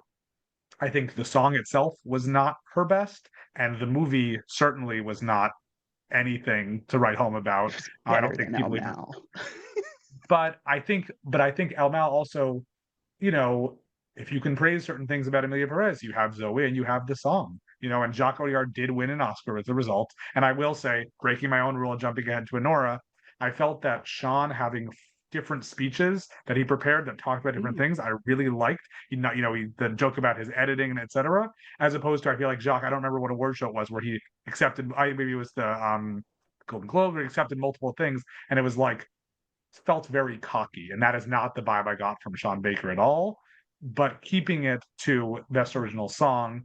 I think the song itself was not her best, and the movie certainly was not anything to write home about. I don't Better think than El people even, Mal. but I think El Mal also, you know, if you can praise certain things about Emilia Perez, you have Zoe and you have the song, and Jacques Audiard did win an Oscar as a result. And I will say, breaking my own rule and jumping ahead to Honora, I felt that Sean having different speeches that he prepared that talked about different things, I really liked. The joke about his editing and etc. As opposed to, I feel like Jacques, I don't remember what award show it was where he accepted, maybe it was the Golden Globe, where he accepted multiple things, and it was like, felt very cocky, and that is not the vibe I got from Sean Baker at all. But keeping it to Best Original Song,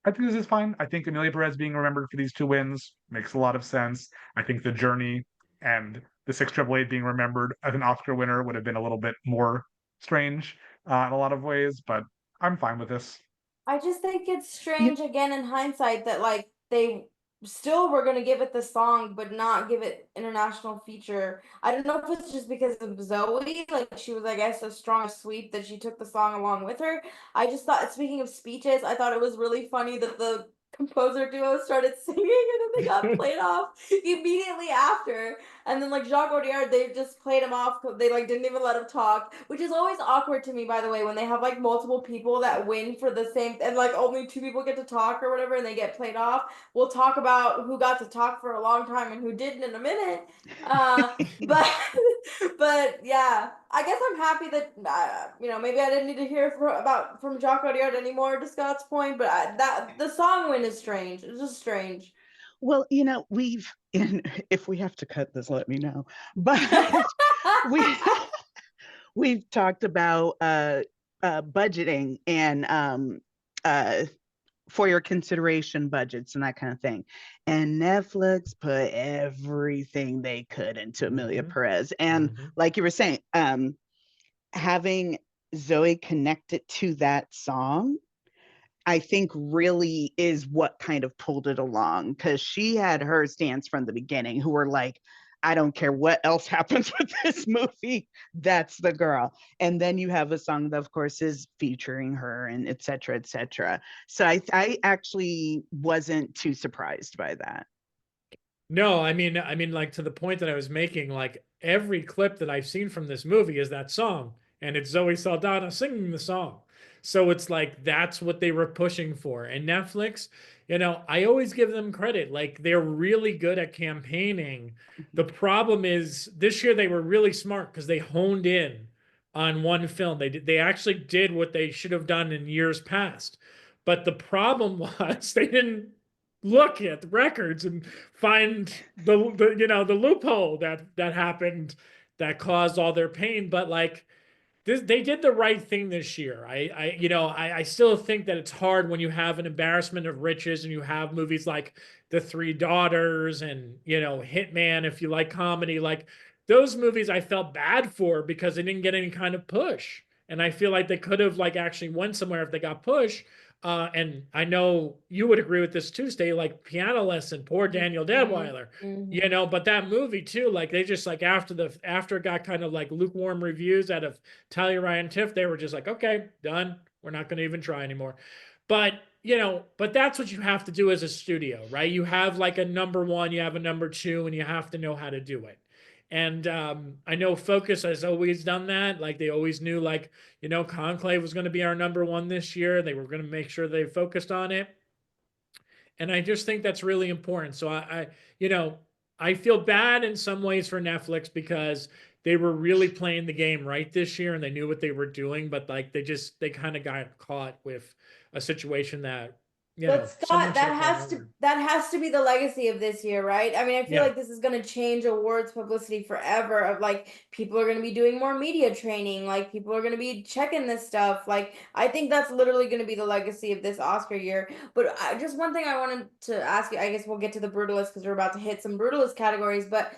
I think this is fine. I think Amelia Perez being remembered for these 2 wins makes a lot of sense. I think The Journey and the 688 being remembered as an Oscar winner would have been a little bit more strange in a lot of ways, but I'm fine with this. I just think it's You, strange again in hindsight that like they still were gonna give it the song but not give it international feature. I don't know if it's just because of Zoe, like she was, I guess, a strong sweep that she took the song along with her. I just thought, speaking of speeches, I thought it was really funny that the composer duo started singing and then they got played off immediately after. And then like Jacques Audiard, they just played him off. They like didn't even let him talk, which is always awkward to me, by the way, when they have like multiple people that win for the same, and like only 2 people get to talk or whatever, and they get played off. We'll talk about who got to talk for a long time and who didn't in a minute. But but yeah, I guess I'm happy that maybe I didn't need to hear from Jacques Audiard anymore. To Scott's point, but that the song win is strange. It's just strange. well, if we have to cut this, let me know. But we we've talked about budgeting and for your consideration budgets and that kind of thing. And Netflix put everything they could into Amelia Perez. And like you were saying, having Zoe connected to that song, I think really is what kind of pulled it along, because she had her stance from the beginning, who were like, I don't care what else happens with this movie, that's the girl. And then you have a song that, of course, is featuring her and et cetera, et cetera. So I actually wasn't too surprised by that. No, I mean, like to the point that I was making, like every clip that I've seen from this movie is that song, and it's Zoe Saldana singing the song. So it's like that's what they were pushing for. And Netflix, I always give them credit. Like they're really good at campaigning. The problem is this year they were really smart because they honed in on one film. They actually did what they should have done in years past. But the problem was they didn't look at the records and find the loophole that happened that caused all their pain. But like they did the right thing this year. I still think that it's hard when you have an embarrassment of riches and you have movies like The Three Daughters and Hitman, if you like comedy. Like those movies I felt bad for because they didn't get any kind of push, and I feel like they could have like actually went somewhere if they got push. and I know you would agree with this too, Stay, like Piano Lesson, poor Daniel Deadweiler, you know, but that movie too, like they just like after it got kind of like lukewarm reviews out of Talia Ryan Tiff, they were just like, okay, done. We're not going to even try anymore. But you know, but that's what you have to do as a studio, right? You have like a number one, you have a number two, and you have to know how to do it. And I know Focus has always done that. Like they always knew, like, you know, Conclave was going to be our number one this year. They were going to make sure they focused on it. And I just think that's really important. So you know, I feel bad in some ways for Netflix because they were really playing the game right this year and they knew what they were doing, but like they kind of got caught with a situation that, you But know, Scott, someone should have played harder. that has to be the legacy of this year, right? I mean, I feel Yeah. like this is going to change awards publicity forever. Of like people are going to be doing more media training, like people are going to be checking this stuff. Like I think that's literally going to be the legacy of this Oscar year. But just one thing I wanted to ask you, I guess we'll get to the brutalist because we're about to hit some brutalist categories, but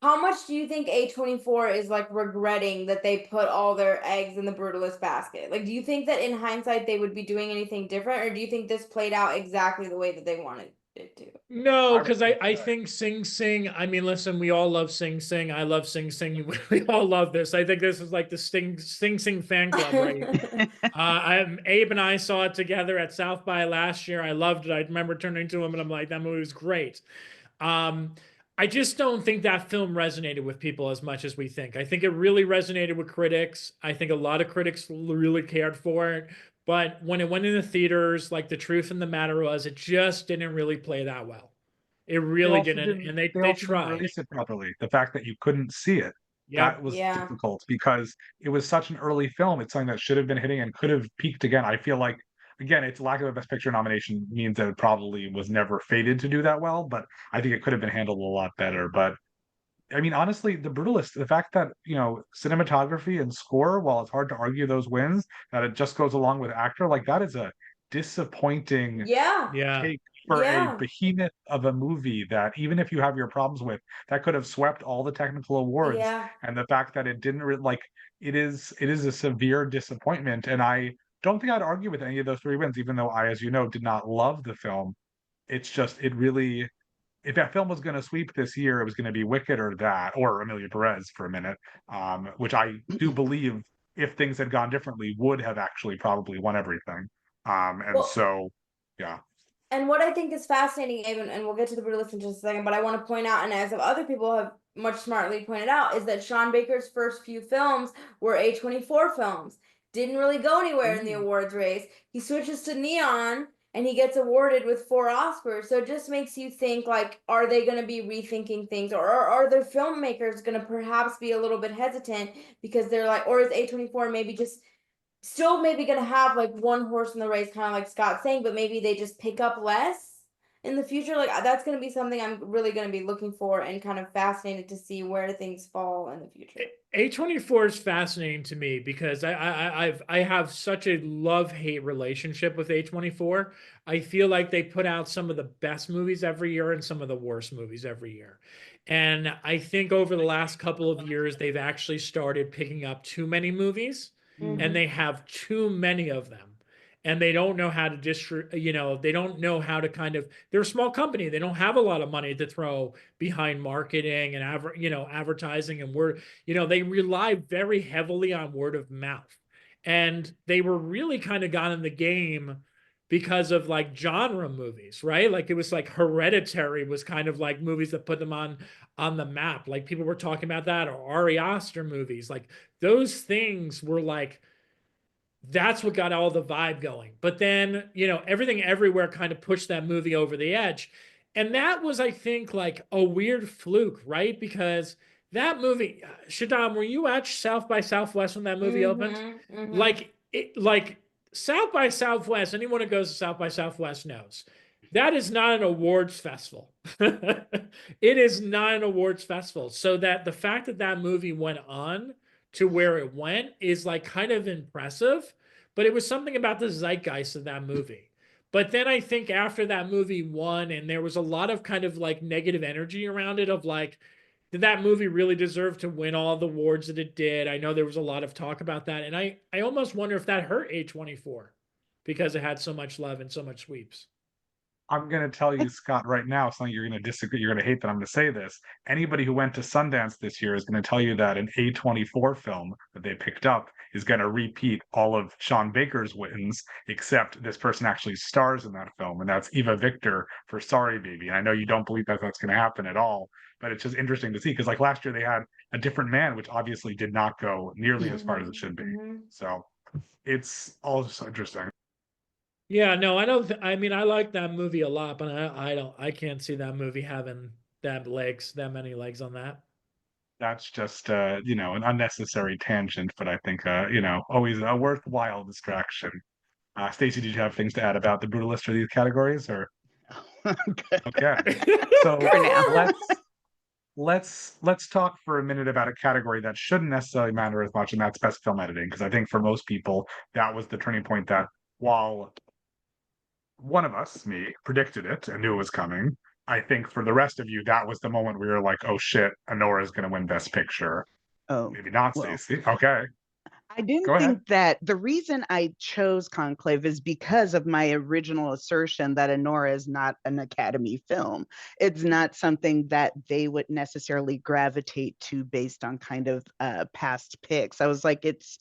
how much do you think A24 is like regretting that they put all their eggs in the brutalist basket? Like, do you think that in hindsight they would be doing anything different, or do you think this played out exactly the way that they wanted it to? No, I because really I think Sing Sing. I mean, listen, we all love Sing Sing. I love Sing Sing. We all love this. I think this is like the Sing Sing fan club, right? Abe and I saw it together at South by last year. I loved it. I remember turning to him and I'm like, that movie was great. Um, I just don't think that film resonated with people as much as we think. I think it really resonated with critics. I think a lot of critics really cared for it. But when it went into theaters, like the truth of the matter was, it just didn't really play that well. It really didn't. And they they also didn't tried. release it properly. The fact that you couldn't see it, that Yep. was Yeah. difficult because it was such an early film. It's something that should have been hitting and could have peaked again. I feel like again, its lack of a Best Picture nomination means that it probably was never fated to do that well, but I think it could have been handled a lot better. But I mean, honestly, The Brutalist, the fact that, you know, cinematography and score, while it's hard to argue those wins, that it just goes along with actor, like that is a disappointing Yeah. Yeah. take for a Yeah. behemoth of a movie that even if you have your problems with, that could have swept all the technical awards. Yeah. And the fact that it didn't like it is a severe disappointment. And I don't think I'd argue with any of those three wins, even though I, as you know, did not love the film. It's just it really if that film was going to sweep this year, it was going to be Wicked or that, or Amelia Perez for a minute, which I do believe, if things had gone differently, would have actually probably won everything. And Well, so, yeah. and what I think is fascinating, Abe, and we'll get to the brutalist in just a second, but I want to point out, and as other people have much smartly pointed out, is that Sean Baker's first few films were A24 films. Didn't really go anywhere in the awards race. He switches to Neon and he gets awarded with 4 Oscars. So it just makes you think, like, are they going to be rethinking things, or are their filmmakers going to perhaps be a little bit hesitant because they're like, or is A24 maybe just still maybe gonna have like one horse in the race, kind of like Scott's saying, but maybe they just pick up less in the future. Like that's gonna be something I'm really gonna be looking for and kind of fascinated to see where things fall in the future. A24 is fascinating to me because I have such a love-hate relationship with A24. I feel like they put out some of the best movies every year and some of the worst movies every year. And I think over the last couple of years, they've actually started picking up too many movies and they have too many of them. And they don't know how to you know, they don't know how to kind of, they're a small company. They don't have a lot of money to throw behind marketing and you know, advertising and word, you know, they rely very heavily on word of mouth. And they were really kind of got in the game because of like genre movies, right? Like it was like Hereditary was kind of like movies that put them on the map. Like people were talking about that, or Ari Aster movies. Like those things were like, that's what got all the vibe going. But then, you know, Everything Everywhere kind of pushed that movie over the edge. And that was, I think, like a weird fluke, right? Because that movie, Shadan, were you at South by Southwest when that movie opened? Like, like South by Southwest, anyone who goes to South by Southwest knows that is not an awards festival. It is not an awards festival. So that the fact that that movie went on to where it went is like kind of impressive, but it was something about the zeitgeist of that movie. But then I think after that movie won, and there was a lot of kind of like negative energy around it of like, did that movie really deserve to win all the awards that it did? I know there was a lot of talk about that. And I almost wonder if that hurt A24 because it had so much love and so much sweeps. I'm going to tell you, Scott, right now, something you're going to disagree. You're going to hate that I'm going to say this. Anybody who went to Sundance this year is going to tell you that an A24 film that they picked up is going to repeat all of Sean Baker's wins, except this person actually stars in that film, and that's Eva Victor for Sorry Baby. And I know you don't believe that that's going to happen at all, but it's just interesting to see because, like last year, they had A Different Man, which obviously did not go nearly as far as it should be. So it's all just interesting. Yeah, no, I don't. I mean, I like that movie a lot, but I don't. I can't see that movie having that many legs on that. That's just an unnecessary tangent, but I think always a worthwhile distraction. Stacey, did you have things to add about the brutalist or these categories, or okay? So For now. let's talk for a minute about a category that shouldn't necessarily matter as much, and that's best film editing, because I think for most people that was the turning point that while one of us, me, predicted it and knew it was coming. I think for the rest of you, that was the moment we were like, "Oh shit, Anora's going to win Best Picture." Oh, Maybe not, well, Stacey. Okay, I didn't go ahead. think that the reason I chose Conclave is because of my original assertion that Honora is not an Academy film. It's not something that they would necessarily gravitate to based on kind of past picks. I was like, it's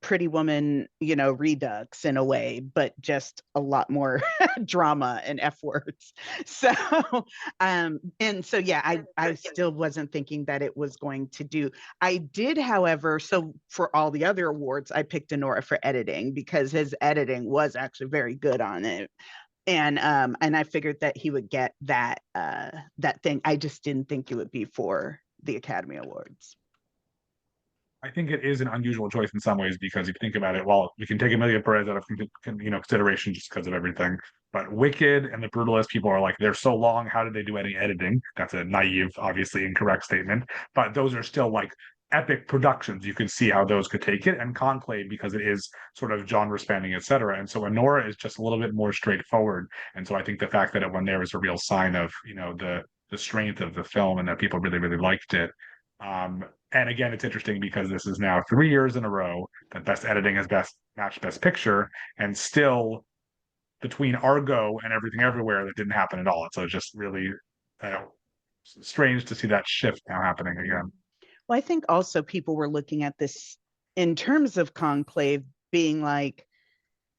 Pretty Woman, Redux in a way, but just a lot more drama and F words. So, and so yeah, I still wasn't thinking that it was going to do. I did, however, so for all the other awards, I picked Honora for editing because his editing was actually very good on it. And I figured that he would get that thing. I just didn't think it would be for the Academy Awards. I think it is an unusual choice in some ways because if you think about it, well, we can take Emilia Perez out of consideration just because of everything. But Wicked and The Brutalist, people are like, they're so long. How did they do any editing? That's a naive, obviously incorrect statement. But those are still like epic productions. You can see how those could take it. And Conclave, because it is sort of genre spanning, etc. And so Anora is just a little bit more straightforward. And so I think the fact that it won there is a real sign of the strength of the film and that people really, really liked it. And again, it's interesting because this is now 3 years in a row that Best Editing has matched Best Picture, and still between Argo and Everything Everywhere, that didn't happen at all. So it's just really strange to see that shift now happening again. Well, I think also people were looking at this in terms of Conclave being like,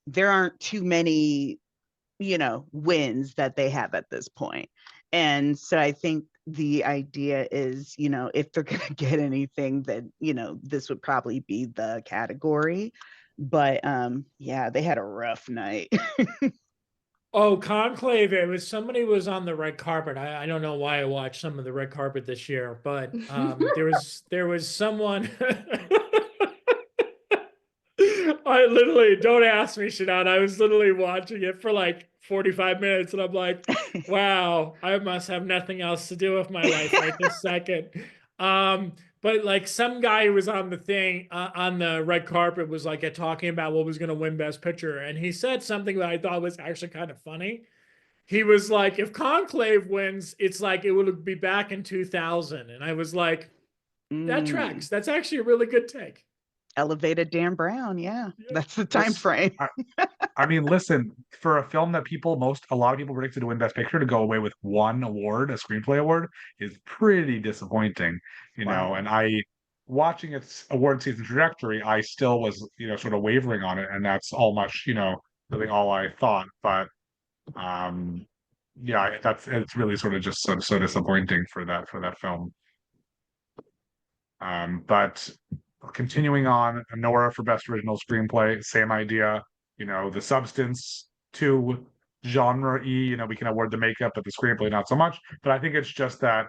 there aren't too many, wins that they have at this point. And so I think the idea is, if they're going to get anything, then, this would probably be the category. But yeah, they had a rough night. Oh, Conclave! Somebody was on the red carpet. I don't know why I watched some of the red carpet this year, but there was someone. I literally, don't ask me, Shadan. I was literally watching it for like 45 minutes, and I'm like, wow, I must have nothing else to do with my life right this second. But like some guy who was on the thing on the red carpet was like talking about what was going to win Best Picture, and he said something that I thought was actually kind of funny. He was like, if Conclave wins, it's like it would be back in 2000, and I was like, that tracks. That's actually a really good take. Elevated Dan Brown, yeah, that's the time frame. I mean, listen, for a film that a lot of people predicted to win Best Picture, to go away with one award, a screenplay award, is pretty disappointing, Wow. And watching its award season trajectory, I still was, sort of wavering on it, and that's really all I thought. But yeah, it's really sort of just so disappointing for that film. But continuing on, Nora for Best Original Screenplay, same idea. The substance to genre-y, we can award the makeup, but the screenplay not so much. But I think it's just that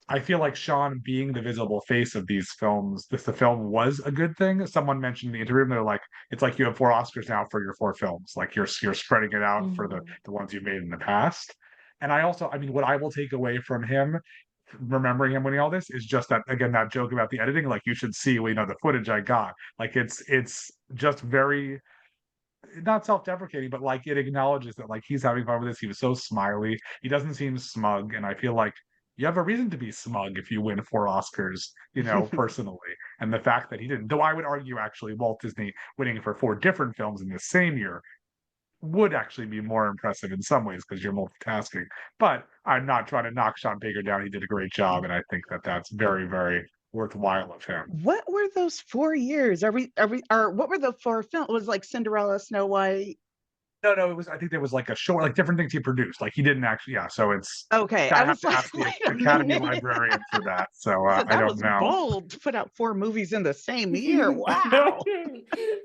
I feel like Sean being the visible face of these films, the film was a good thing. Someone mentioned in the interview, and they're like, it's like you have 4 Oscars now for your 4 films. Like you're spreading it out for the ones you've made in the past. And I mean, what I will take away from him remembering him winning all this is just that, again, that joke about the editing, like you should see the footage I got, like it's just very not self-deprecating, but like it acknowledges that like he's having fun with this. He was so smiley, he doesn't seem smug, and I feel like you have a reason to be smug if you win 4 Oscars, personally. And the fact that he didn't, though I would argue actually Walt Disney winning for 4 different films in the same year would actually be more impressive in some ways because you're multitasking. But I'm not trying to knock Sean Baker down. He did a great job, and I think that that's very, very worthwhile of him. What were those 4 years? What were the 4 films? It was like Cinderella, Snow White. No, it was. I think there was like a short, like different things he produced. Like he didn't actually. Yeah, so it's. Okay, I I have was to like, ask the wait a Academy minute. librarian for that. So I said, I that don't was know. bold to put out 4 movies in the same year. Wow.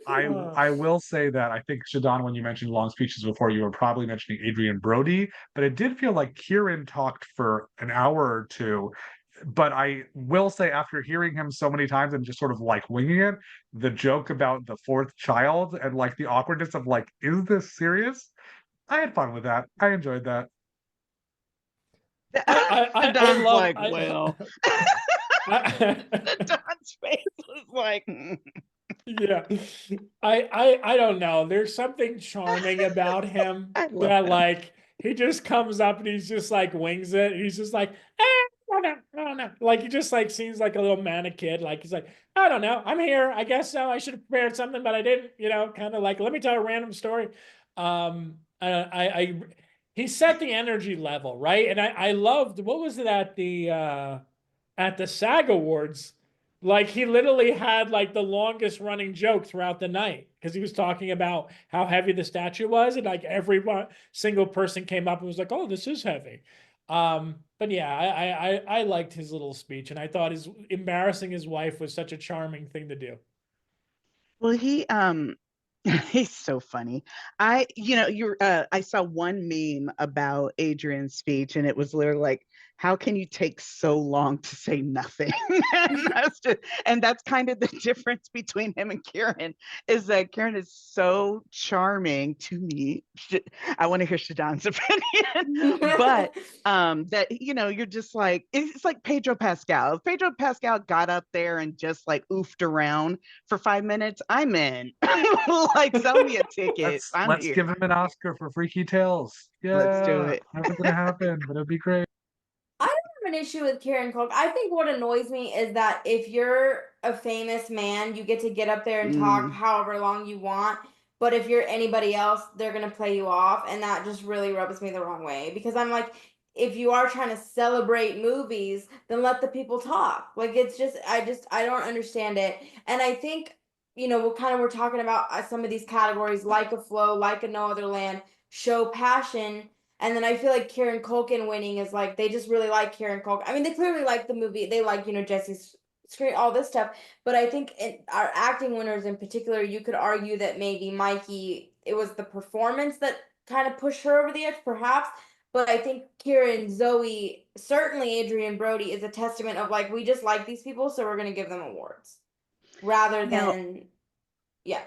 I will say that I think Shadan, when you mentioned long speeches before, you were probably mentioning Adrian Brody, but it did feel like Kieran talked for an hour or two. But I will say, after hearing him so many times and just sort of like winging it, the joke about the 4th child and like the awkwardness of like, is this serious? I had fun with that. I enjoyed that. I Don's love like, well, Don's face was like, yeah. I don't know. There's something charming about him I love that him. like he just comes up and he's just like wings it. He's just like, I don't know. Like he just like seems like a little manic kid. Like he's like, I don't know. I'm here. I guess so. I should have prepared something, but I didn't, kind of like, let me tell a random story. I he set the energy level, right? And I loved, what was it at the SAG Awards? Like he literally had like the longest running joke throughout the night because he was talking about how heavy the statue was, and like every single person came up and was like, "Oh, this is heavy." But yeah, I liked his little speech, and I thought his embarrassing his wife was such a charming thing to do. Well, he's so funny. I saw one meme about Adrian's speech, and it was literally like, how can you take so long to say nothing? And that's kind of the difference between him and Kieran, is that Kieran is so charming to me. I want to hear Shadan's opinion, but that you're just like, it's like Pedro Pascal. If Pedro Pascal got up there and just like oofed around for 5 minutes, I'm in. Like, sell me a ticket. I'm Let's here. give him an Oscar for Freaky Tales. Let's do Yeah, it. never gonna happen, but it'd be great. I don't have an issue with Kieran Culkin. I think what annoys me is that if you're a famous man, you get to get up there and talk Mm. however long you want. But if you're anybody else, they're gonna play you off, and that just really rubs me the wrong way. Because I'm like, if you are trying to celebrate movies, then let the people talk. Like it's just, I don't understand it. And I think, we're talking about some of these categories, like a Flow, like a No Other Land, show passion. And then I feel like Kieran Culkin winning is like they just really like Kieran Culkin. I mean, they clearly like the movie. They like, Jesse's screen, all this stuff. But I think our acting winners in particular, you could argue that maybe Mikey, it was the performance that kind of pushed her over the edge, perhaps. But I think Kieran, Zoe, certainly Adrian Brody is a testament of like, we just like these people, so we're going to give them awards rather Now, than, yeah.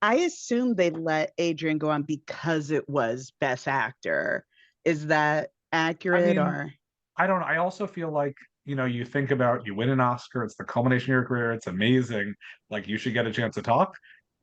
I assume they let Adrian go on because it was Best Actor. Is that I accurate, mean, or? I don't know. I also feel like, you think about, you win an Oscar, it's the culmination of your career, it's amazing. Like you should get a chance to talk.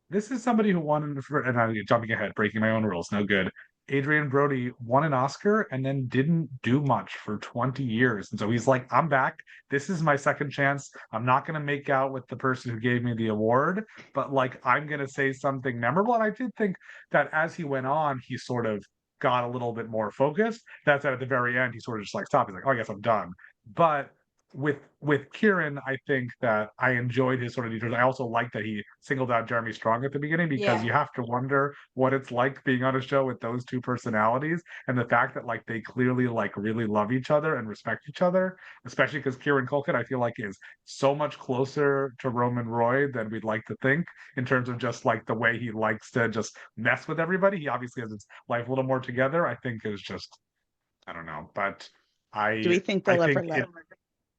This is somebody who won, and I'm jumping ahead, breaking my own rules, no good. Adrian Brody won an Oscar and then didn't do much for 20 years. And so he's like, I'm back. This is my second chance. I'm not going to make out with the person who gave me the award, but like, I'm going to say something memorable. And I did think that as he went on, he sort of got a little bit more focused. That's at the very end, he sort of just like stopped. He's like, oh, I guess I'm done. But with Kieran, I think that I enjoyed his sort of detours. I also like that he singled out Jeremy Strong at the beginning because Yeah. you have to wonder what it's like being on a show with those two personalities, and the fact that like they clearly like really love each other and respect each other, especially because Kieran Culkin, I feel like, is so much closer to Roman Roy than we'd like to think in terms of just like the way he likes to just mess with everybody. He obviously has his life a little more together. I think is just, I don't know, but Do we I think I they'll ever think let?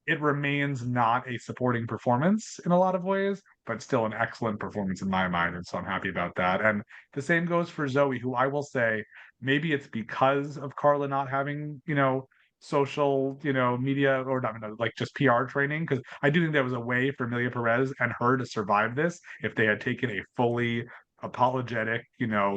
it remains not a supporting performance in a lot of ways, but still an excellent performance in my mind. And so I'm happy about that. And the same goes for Zoe, who I will say, maybe it's because of Carla not having, social, media, or not, like just PR training. Because I do think there was a way for Amelia Perez and her to survive this if they had taken a fully apologetic,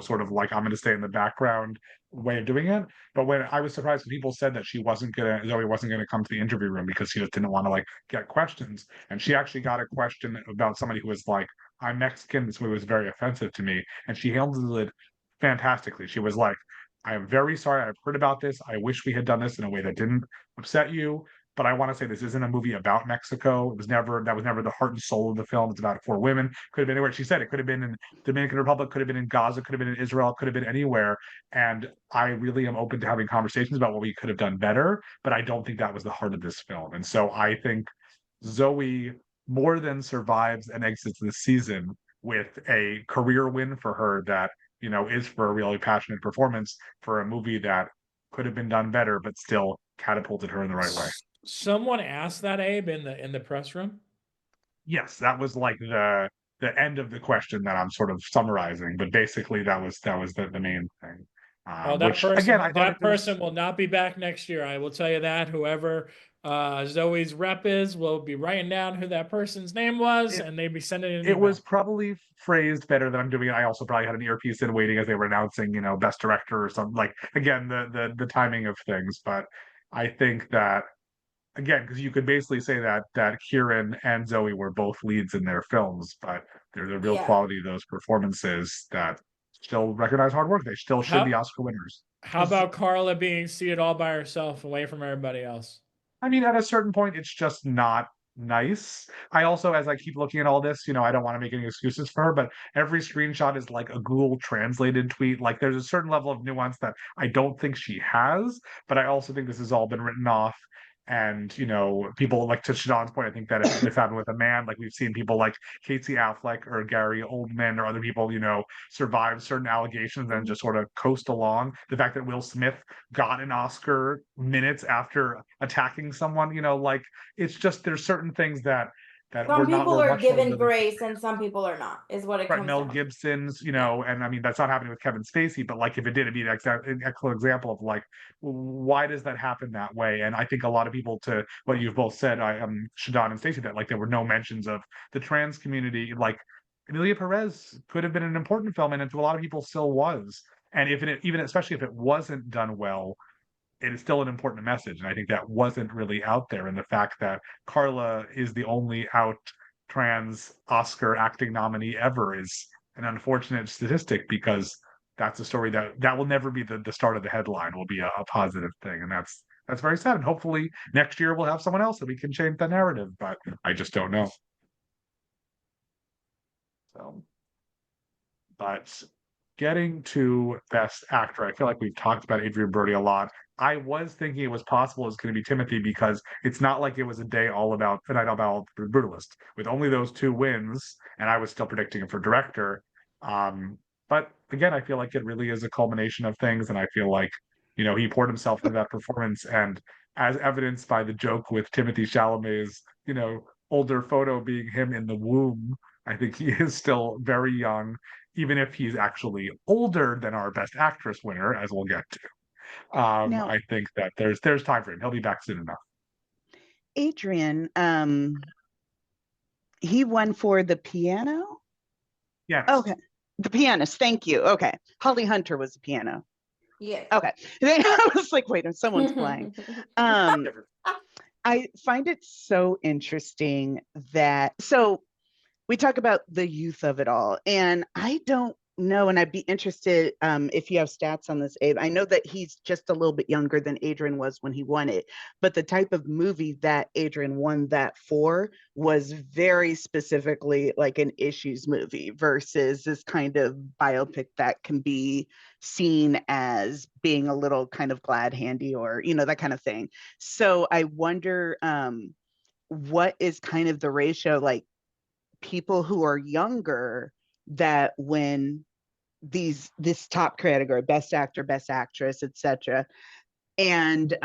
sort of like I'm going to stay in the background way of doing it. But when I was surprised when people said that Zoe wasn't gonna come to the interview room because she just didn't want to like get questions, and she actually got a question about somebody who was like, "I'm Mexican. This movie was very offensive to me," and she handled it fantastically. She was like, "I am very sorry. I've heard about this. I wish we had done this in a way that didn't upset you." But I want to say this isn't a movie about Mexico. That was never the heart and soul of the film. It's about 4 women. Could have been anywhere. She said it could have been in Dominican Republic, could have been in Gaza, could have been in Israel, could have been anywhere. And I really am open to having conversations about what we could have done better, but I don't think that was the heart of this film. And so I think Zoe more than survives and exits this season with a career win for her that, is for a really passionate performance for a movie that could have been done better, but still catapulted her in the right way. Someone asked that, Abe, in the press room. Yes, that was like the end of the question that I'm sort of summarizing, but basically that was the main thing. Oh, Which again, I thought that person will not be back next year. I will tell you that. Whoever Zoe's rep is will be writing down who that person's name was, and they'd be sending an it email. was probably phrased better than I'm doing it. I also probably had an earpiece in waiting as they were announcing, best director or something. Like again, the timing of things, but I think that again, because you could basically say that Kieran and Zoe were both leads in their films, but they're the real Yeah. quality of those performances that still recognize hard work. They still should be Oscar winners. How about Carla being seated all by herself away from everybody else? I mean, at a certain point, it's just not nice. I also, as I keep looking at all this, I don't want to make any excuses for her, but every screenshot is like a Google translated tweet. Like there's a certain level of nuance that I don't think she has, but I also think this has all been written off. And people like to Shadan's point, I think that if this happened with a man, like we've seen people like Casey Affleck or Gary Oldman or other people, survive certain allegations and just sort of coast along. The fact that Will Smith got an Oscar minutes after attacking someone, like it's just there's certain things that Some people we're are much more given willing. grace and some people are not, is what it Right, comes Mel down to. Gibson's, and I mean that's not happening with Kevin Spacey, but like if it did, it'd be an excellent example of like why does that happen that way? And I think a lot of people, to what you've both said, Shadan and Stacey, that like there were no mentions of the trans community. Like Emilia Perez could have been an important film, and to a lot of people still was. And if it even especially if it wasn't done well, it is still an important message. And I think that wasn't really out there. And the fact that Carla is the only out trans Oscar acting nominee ever is an unfortunate statistic, because that's a story that will never be the start of the headline, will be a positive thing. And that's very sad. And hopefully next year we'll have someone else that we can change the narrative, but I just don't know. So, but getting to Best Actor, I feel like we've talked about Adrian Brody a lot. I was thinking it was possible it's going to be Timothy, because it's not like it was a day all about a night all about the Brutalist with only those 2 wins, and I was still predicting him for director. But again, I feel like it really is a culmination of things, and I feel like he poured himself into that performance, and as evidenced by the joke with Timothy Chalamet's older photo being him in the womb, I think he is still very young, even if he's actually older than our Best Actress winner, as we'll get to. Now, I think that there's time for him. He'll be back soon enough. Adrian, he won for the piano? Yes. Okay. The pianist. Thank you. Okay. Holly Hunter was the piano. Yeah. Okay. I was like, wait, someone's playing. I find it so interesting that, so we talk about the youth of it all, and I don't know, and I'd be interested if you have stats on this, Abe. I know that he's just a little bit younger than Adrian was when he won it, but the type of movie that Adrian won that for was very specifically like an issues movie versus this kind of biopic that can be seen as being a little kind of glad handy or, that kind of thing. So I wonder what is kind of the ratio, like people who are younger that win this top category, best actor, best actress, etc., and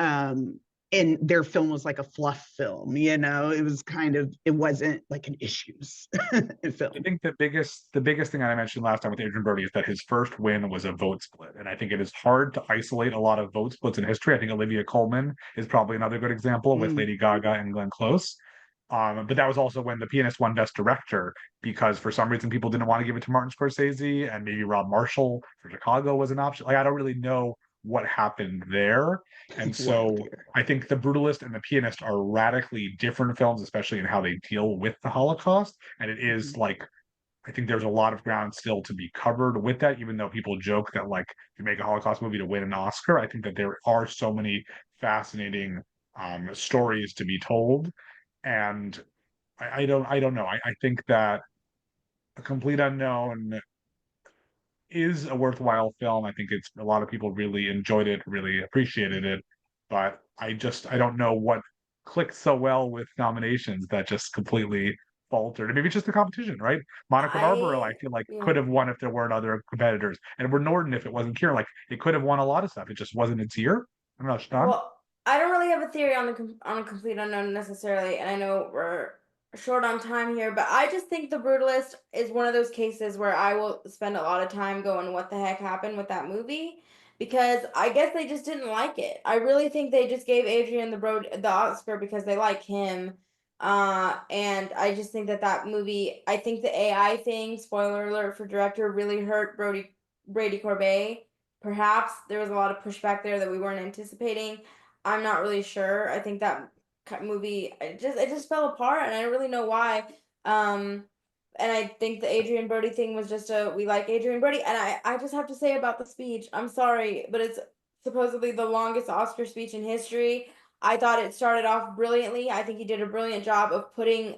their film was like a fluff film, it wasn't like an issues film. I think the biggest thing I mentioned last time with Adrian Brody is that his first win was a vote split, and I think it is hard to isolate a lot of vote splits in history. I think Olivia Colman is probably another good example with Lady Gaga and Glenn Close. But that was also when The Pianist won Best Director, because for some reason people didn't want to give it to Martin Scorsese, and maybe Rob Marshall for Chicago was an option. Like, I don't really know what happened there. And Well, so dear. I think The Brutalist and The Pianist are radically different films, especially in how they deal with the Holocaust. And it is Mhm. like, I think there's a lot of ground still to be covered with that, even though people joke that, like, if you make a Holocaust movie to win an Oscar, I think that there are so many fascinating stories to be told. And I don't know. I think that A Complete Unknown is a worthwhile film. I think it's a lot of people really enjoyed it, really appreciated it, but I don't know what clicked so well with nominations that just completely faltered. And maybe it's just the competition, right? Monica Barbaro, I feel like, Yeah. could have won if there weren't other competitors. And Edward Norton, if it wasn't Kieran, like, it could have won a lot of stuff. It just wasn't its year. I don't know, Sean. Well, I don't really have a theory on on a complete unknown necessarily, and I know we're short on time here, but I just think The Brutalist is one of those cases where I will spend a lot of time going, "What the heck happened with that movie?" Because I guess they just didn't like it. I really think they just gave Adrian the Oscar because they like him. And I just think that that movie, I think the AI thing, spoiler alert for director, really hurt Brady Corbet. Perhaps there was a lot of pushback there that we weren't anticipating. I'm not really sure. I think that movie it just fell apart, and I don't really know why. Um, and I think the Adrian Brody thing was just a we like Adrian Brody, and I just have to say about the speech. I'm sorry, but it's supposedly the longest Oscar speech in history. I thought it started off brilliantly. I think he did a brilliant job of putting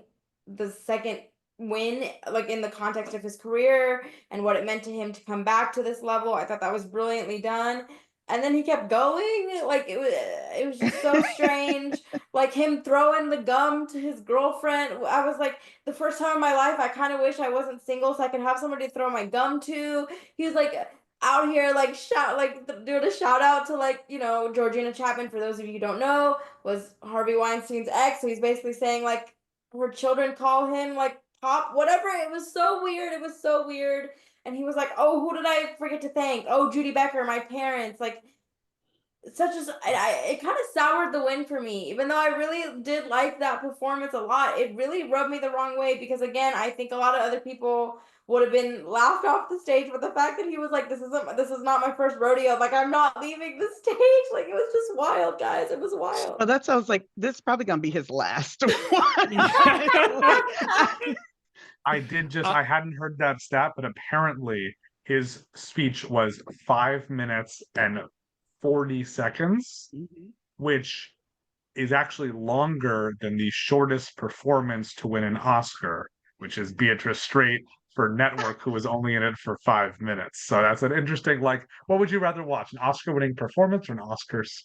the second win like in the context of his career and what it meant to him to come back to this level. I thought that was brilliantly done. And then he kept going. Like it was just so strange. Like him throwing the gum to his girlfriend. I was like, the first time in my life, I kind of wish I wasn't single so I could have somebody to throw my gum to. He was like out here like doing a shout out to like Georgina Chapman. For those of you who don't know, was Harvey Weinstein's ex. So he's basically saying like her children call him like pop whatever. It was so weird. It was so weird. And he was like, "Oh, who did I forget to thank? Oh, Judy Becker, my parents." Like such as it kind of soured the win for me. Even though I really did like that performance a lot, it really rubbed me the wrong way because again, I think a lot of other people would have been laughed off the stage. But the fact that he was like, this is not my first rodeo. Like I'm not leaving the stage." Like it was just wild, guys. It was wild. Well, that sounds like this is probably going to be his last one. honestly. I hadn't heard that stat, but apparently his speech was 5 minutes and 40 seconds, Mhm. which is actually longer than the shortest performance to win an Oscar, which is Beatrice Straight for Network, who was only in it for 5 minutes. So that's an interesting, like, what would you rather watch, an Oscar-winning performance or an Oscars?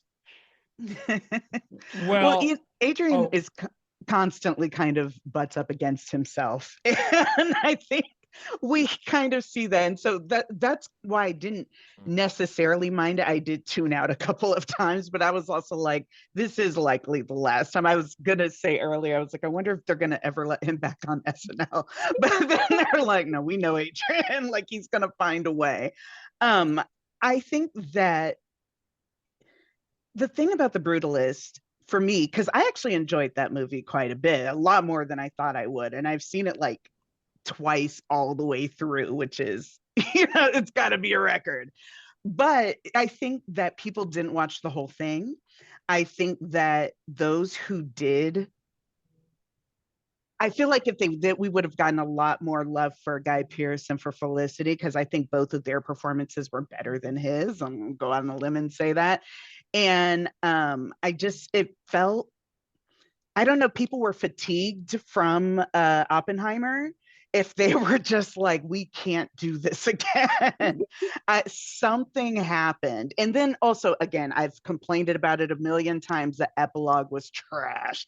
Well, Well, Adrian oh, is constantly kind of butts up against himself. And I think we kind of see that. And so that's why I didn't necessarily mind it. I did tune out a couple of times, but I was also like, this is likely the last time. I was gonna say earlier, I was like, I wonder if they're gonna ever let him back on SNL. But then they're like, no, we know Adrian, like he's gonna find a way. Um, I think that the thing about The Brutalist for me, because I actually enjoyed that movie quite a bit, a lot more than I thought I would. And I've seen it like twice all the way through, which is, it's got to be a record. But I think that people didn't watch the whole thing. I think that those who did, I feel like if they did, we would have gotten a lot more love for Guy Pearce and for Felicity, because I think both of their performances were better than his. I'm gonna go on a limb and say that. And it felt, I don't know, people were fatigued from Oppenheimer. If they were just like, we can't do this again, something happened. And then also, again, I've complained about it a million times. The epilogue was trash,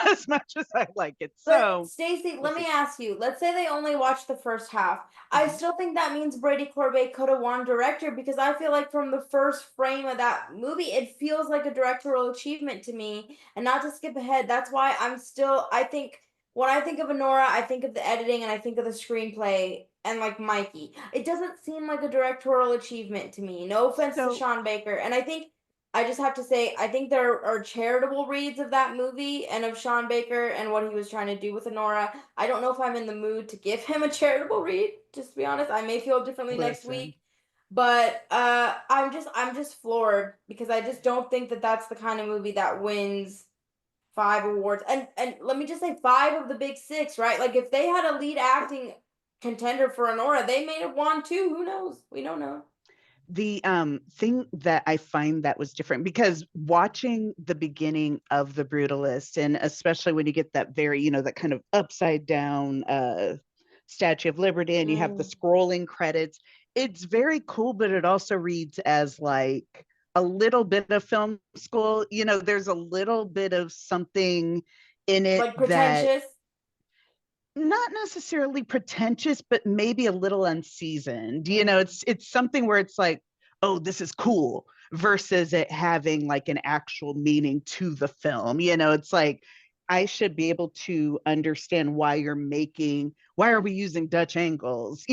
as much as I like it. But So Stacey, we'll let me see. ask you. Let's say they only watched the first half. I Mhm. still think that means Brady Corbet could have won director because I feel like from the first frame of that movie, it feels like a directorial achievement to me. And not to skip ahead, that's why I think when I think of Honora, I think of the editing and I think of the screenplay and like Mikey. It doesn't seem like a directorial achievement to me. No offense to So Sean Baker. And I think I just have to say, I think there are charitable reads of that movie and of Sean Baker and what he was trying to do with Honora. I don't know if I'm in the mood to give him a charitable read, just to be honest. I may feel differently next Listen. week. But I'm just floored because I just don't think that that's the kind of movie that wins 5 awards. And let me just say 5 of the big 6, right? Like if they had a lead acting contender for Honora, they may have won too. Who knows? We don't know. The thing that I find that was different, because watching the beginning of The Brutalist, and especially when you get that very, that kind of upside down Statue of Liberty, and you have the scrolling credits, it's very cool, but it also reads as like a little bit of film school. There's a little bit of something in it Like that pretentious. not necessarily pretentious, but maybe a little unseasoned. It's something where it's like, oh, this is cool, versus it having like an actual meaning to the film. It's like, I should be able to understand why are we using Dutch angles,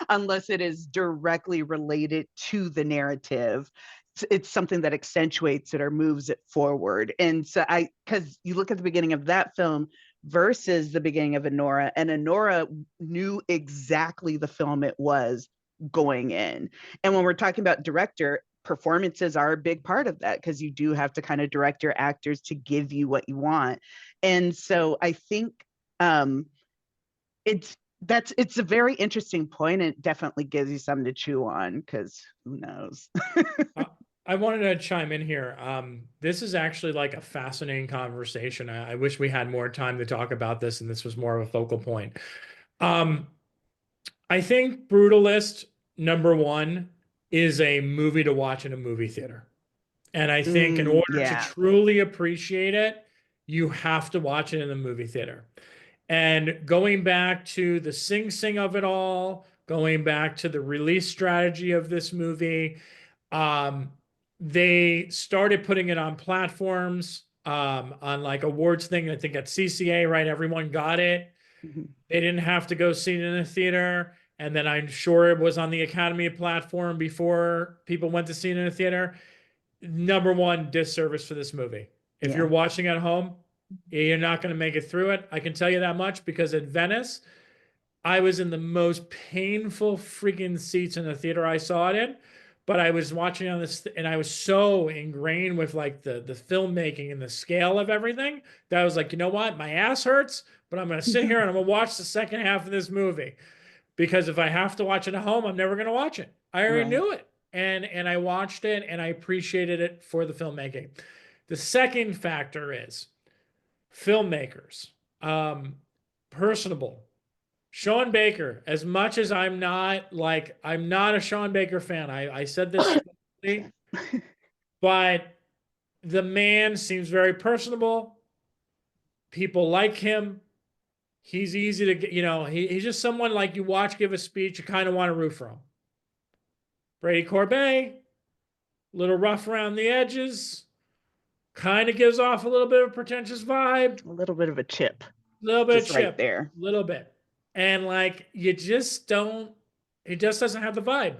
unless it is directly related to the narrative. It's something that accentuates it or moves it forward. And so because you look at the beginning of that film versus the beginning of Honora, and Honora knew exactly the film it was going in. And when we're talking about director, performances are a big part of that, because you do have to kind of direct your actors to give you what you want. And so I think it's a very interesting point, and it definitely gives you something to chew on, because who knows. I wanted to chime in here. This is actually like a fascinating conversation. I wish we had more time to talk about this, and this was more of a focal point. I think Brutalist #1 is a movie to watch in a movie theater. And I think in order to truly appreciate it, you have to watch it in the movie theater. And going back to the Sing Sing of it all, going back to the release strategy of this movie, they started putting it on platforms, on like awards thing. I think at CCA, right? Everyone got it. They didn't have to go see it in a theater. And then I'm sure it was on the Academy platform before people went to see it in a theater. #1 disservice for this movie. If you're watching at home, you're not going to make it through it. I can tell you that much, because at Venice, I was in the most painful freaking seats in the theater I saw it in. But I was watching on this, and I was so ingrained with like the filmmaking and the scale of everything, that I was like, you know what? My ass hurts, but I'm going to sit here and I'm going to watch the second half of this movie. Because if I have to watch it at home, I'm never going to watch it. I already knew it. And I watched it, and I appreciated it for the filmmaking. The second factor is filmmakers, personable. Sean Baker, as much as I'm not a Sean Baker fan. I said this, but the man seems very personable. People like him. He's easy to get, he's just someone like you watch give a speech, you kind of want to root for him. Brady Corbet, a little rough around the edges, kind of gives off a little bit of a pretentious vibe. A little bit of a chip. A little bit just of chip. Right there. A little bit. And like, he just doesn't have the vibe.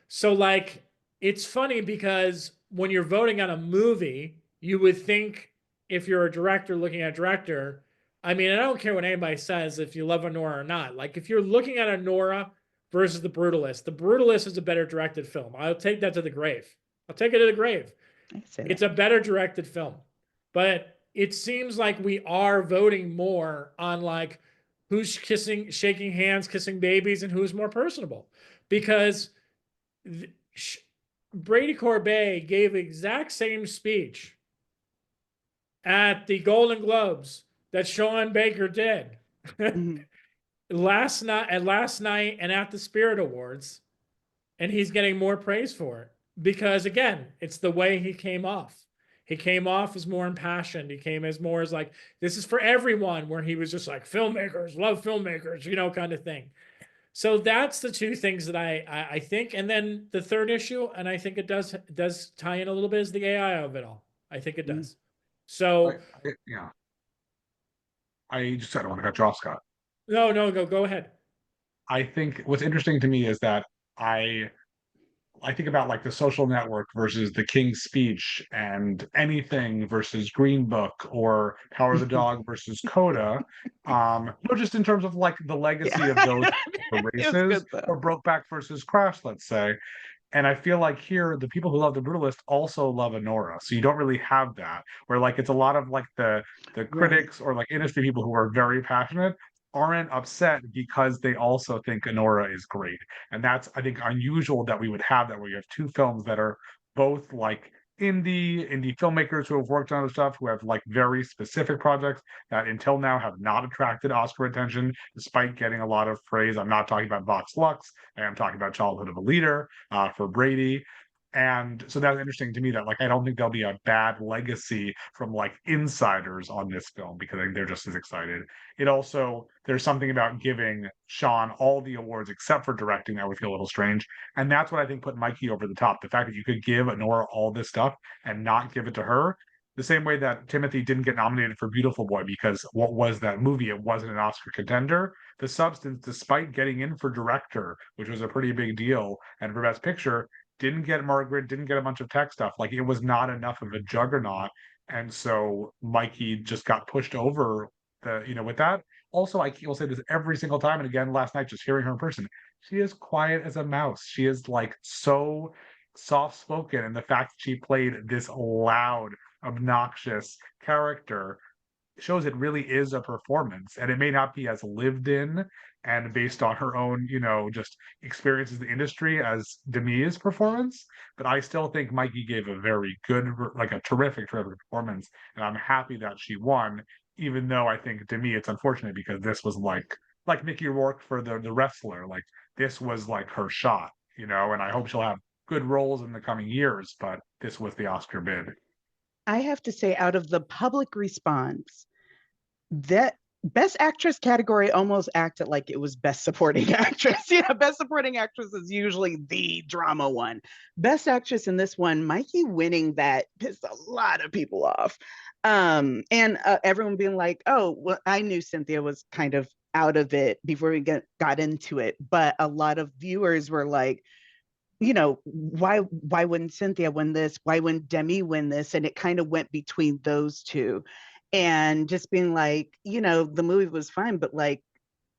So like, it's funny because when you're voting on a movie, you would think, if you're a director looking at a director, I mean, I don't care what anybody says if you love Honora or not. Like, if you're looking at Honora versus The Brutalist is a better directed film. I'll take that to the grave. I'll take it to the grave. It's a better directed film. But it seems like we are voting more on like who's shaking hands, kissing babies, and who's more personable. Because Brady Corbet gave the exact same speech at the Golden Globes that Sean Baker did last night and at the Spirit Awards, and he's getting more praise for it because, again, it's the way he came off. He came off as more impassioned. He came as more as like, this is for everyone, where he was just like, filmmakers love filmmakers, kind of thing. So that's the two things that I think. And then the third issue, and I think it does tie in a little bit, is the AI of it all. I think it does. So I just said I want to cut you off, Scott. No, go ahead. I think what's interesting to me is that I I think about like The Social Network versus The King's Speech and Anything versus Green Book or Power of the Dog versus Coda. No, just in terms of like the legacy Yeah. of those It was races, good though. or Brokeback versus Crash, let's say. And I feel like here, the people who love The Brutalist also love Honora. So you don't really have that, where like it's a lot of like the Right. critics or like industry people who are very passionate aren't upset because they also think Honora is great. And that's, I think, unusual that we would have that, where you have two films that are both like indie filmmakers who have worked on other stuff, who have like very specific projects that until now have not attracted Oscar attention, despite getting a lot of praise. I'm not talking about Vox Lux. I am talking about Childhood of a Leader for Brady. And so that's interesting to me, that like I don't think there'll be a bad legacy from like insiders on this film, because I think they're just as excited. It also, there's something about giving Sean all the awards except for directing that would feel a little strange. And that's what I think put Mikey over the top. The fact that you could give Nora all this stuff and not give it to her, the same way that Timothy didn't get nominated for Beautiful Boy because what was that movie? It wasn't an Oscar contender. The Substance, despite getting in for director, which was a pretty big deal, and for Best Picture, didn't get Margaret, didn't get a bunch of tech stuff. Like it was not enough of a juggernaut. And so Mikey just got pushed over with that. Also, I will say this every single time, and again last night, just hearing her in person, she is quiet as a mouse. She is like so soft spoken, and the fact that she played this loud, obnoxious character shows it really is a performance, and it may not be as lived in and based on her own just experiences in the industry as Demi's performance, but I still think Mikey gave a very good, like a terrific performance, and I'm happy that she won, even though I think Demi, it's unfortunate because this was like Mickey Rourke for the wrestler. Like this was like her shot, and I hope she'll have good roles in the coming years, but this was the Oscar bid. I have to say, out of the public response, that Best Actress category almost acted like it was Best Supporting Actress. Yeah, Best Supporting Actress is usually the drama one. Best Actress in this one, Mikey winning that pissed a lot of people off. And everyone being like, oh, well, I knew Cynthia was kind of out of it before we got into it, but a lot of viewers were like, why wouldn't Cynthia win this? Why wouldn't Demi win this? And it kind of went between those two. And just being like, the movie was fine, but like,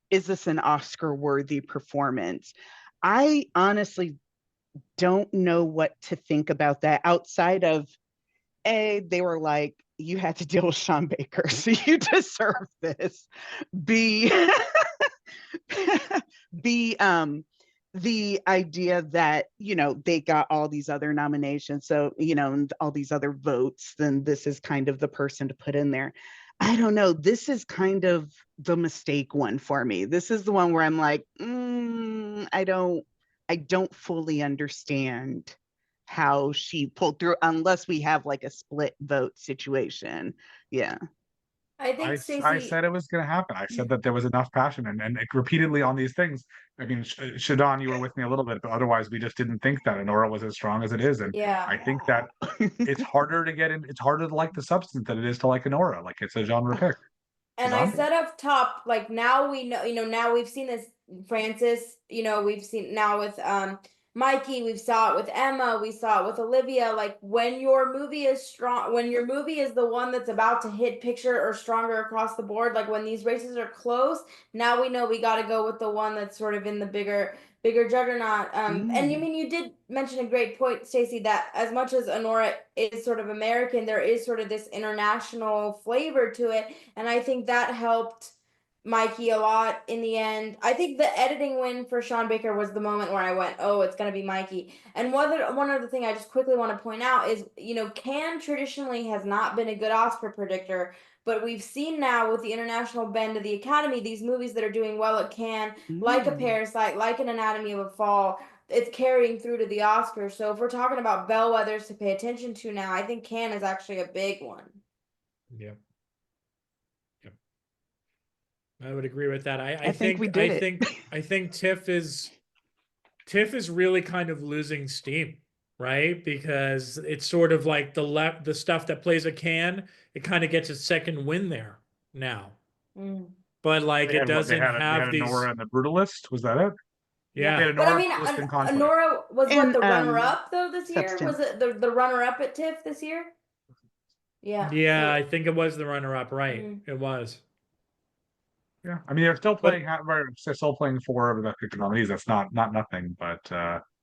is this an Oscar worthy performance? I honestly don't know what to think about that outside of A, they were like, you had to deal with Sean Baker, so you deserve this. B, B, the idea that they got all these other nominations, so and all these other votes, then this is kind of the person to put in there. I don't know, this is kind of the mistake one for me. This is the one where I'm like, I don't fully understand how she pulled through unless we have like a split vote situation. Yeah. I think I said it was going to happen. I said that there was enough passion, and repeatedly on these things. I mean, Shadan, you were with me a little bit, but otherwise we just didn't think that Honora was as strong as it is. And yeah. I think that it's harder to get in. It's harder to like The Substance than it is to like Honora. Like it's a genre pick. And I said up top, like now we know, now we've seen this Francis, we've seen now with Mikey, we saw it with Emma, we saw it with Olivia. Like when your movie is strong, when your movie is the one that's about to hit picture or stronger across the board, like when these races are close, now we know we got to go with the one that's sort of in the bigger juggernaut. And you mean, you did mention a great point, Stacey, that as much as Honora is sort of American, there is sort of this international flavor to it, and I think that helped Mikey a lot in the end. I think the editing win for Sean Baker was the moment where I went, oh, it's going to be Mikey. And one other thing I just quickly want to point out is, Cannes traditionally has not been a good Oscar predictor, but we've seen now with the international bend of the Academy, these movies that are doing well at Cannes, like a Parasite, like an Anatomy of a Fall, it's carrying through to the Oscars. So if we're talking about bellwethers to pay attention to now, I think Cannes is actually a big one. Yeah. I would agree with that. I think we did it. I think TIFF is really kind of losing steam, right? Because it's sort of like the stuff that plays a Cannes, it kind of gets a second win there now. But like it doesn't have they had these. Nora and The Brutalist. Was that it? Yeah. They had But I Honora mean, List in conflict. Honora was what And the runner-up though this year? Substance. Was it the runner-up at TIFF this year? Yeah. Yeah, so- I think it was the runner-up, right? Mhm. It was. Yeah, I mean they're still But playing. They're still playing 4 of the 50 nominees. That's not nothing, but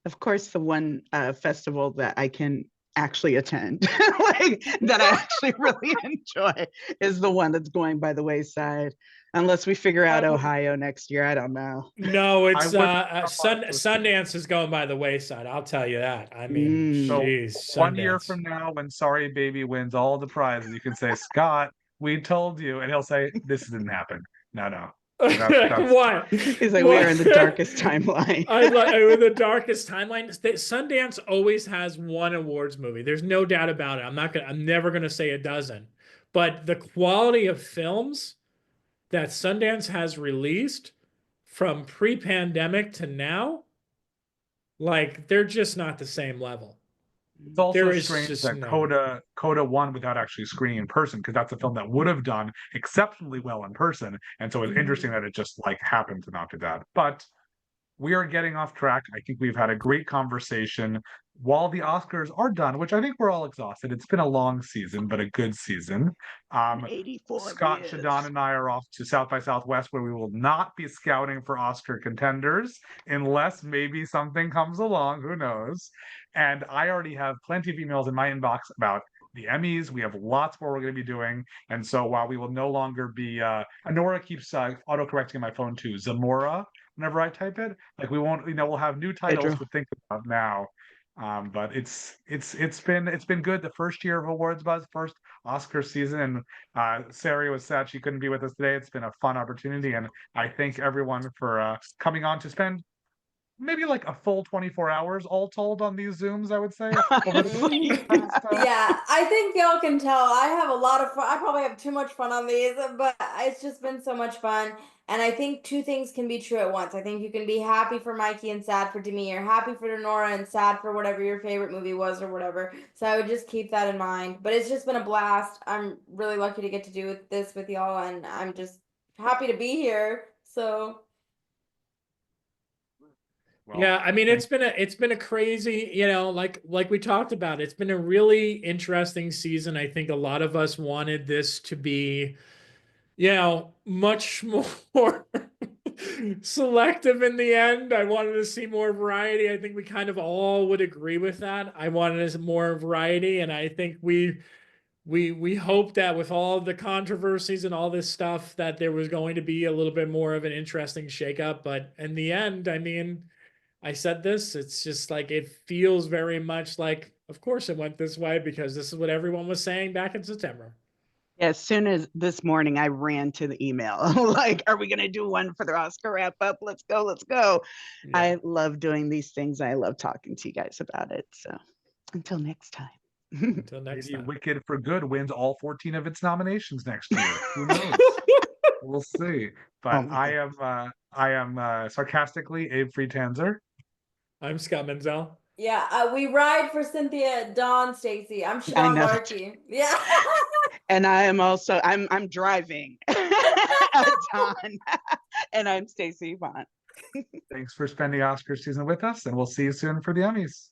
Of course, the one festival that I can actually attend, like that I actually really enjoy, is the one that's going by the wayside. Unless we figure out I would- Ohio next year, I don't know. no, I it's would- Sundance is going by the wayside. I'll tell you that. I mean, So geez, 1 year Sundance. from now, when Sorry Baby wins all the prizes, you can say, Scott, we told you, and he'll say, this didn't happen. No. That's What? He's like, we are in the darkest timeline. I like with the darkest timeline. Sundance always has one awards movie. There's no doubt about it. I'm never gonna say it doesn't. But the quality of films that Sundance has released from pre-pandemic to now, like they're just not the same level. It's also There is strange just that no. Coda won without actually screening in person, because that's a film that would have done exceptionally well in person. And so it's interesting that it just like happened to not do that. But we are getting off track. I think we've had a great conversation. While the Oscars are done, which I think we're all exhausted, it's been a long season, but a good season. 84 Scott, years. Shadan, and I are off to South by Southwest, where we will not be scouting for Oscar contenders unless maybe something comes along. Who knows? And I already have plenty of emails in my inbox about the Emmys. We have lots more we're going to be doing. And so while we will no longer be, Nora keeps autocorrecting on my phone too, Zamora, whenever I type it, like we won't, we'll have new titles Pedro. to think about now. But it's been good. The first year of Awards Buzz, first Oscar season, and Sari was sad she couldn't be with us today. It's been a fun opportunity, and I thank everyone for coming on to spend maybe like a full 24 hours all told on these Zooms, I would say. Over the past, Yeah, I think y'all can tell I have a lot of fun. I probably have too much fun on these, but it's just been so much fun. And I think two things can be true at once. I think you can be happy for Mikey and sad for Demi, or happy for Nora and sad for whatever your favorite movie was or whatever. So I would just keep that in mind. But it's just been a blast. I'm really lucky to get to do this with y'all, and I'm just happy to be here. So well, Yeah, I mean it's been a crazy, like we talked about, it's been a really interesting season. I think a lot of us wanted this to be, much more selective in the end. I wanted to see more variety. I think we kind of all would agree with that. I wanted more variety, and I think we hope that with all the controversies and all this stuff that there was going to be a little bit more of an interesting shakeup. But in the end, I mean, I said this, it's just like it feels very much like, of course it went this way because this is what everyone was saying back in September. As soon as this morning, I ran to the email, like, are we going to do one for the Oscar wrap up? Let's go. Let's go. Yeah. I love doing these things. I love talking to you guys about it. So until next time. Until next maybe time. Wicked for Good wins all 14 of its nominations next year. Who knows? We'll see. But I am sarcastically Abe Friedtanzer. I'm Scott Menzel. yeah, we ride for Cynthia, Dawn, Stacey. I'm I Shadan know. Larki. Yeah. And I am also, I'm driving Dawn, and I'm Stacey Yvonne. Thanks for spending Oscar season with us, and we'll see you soon for the Emmys.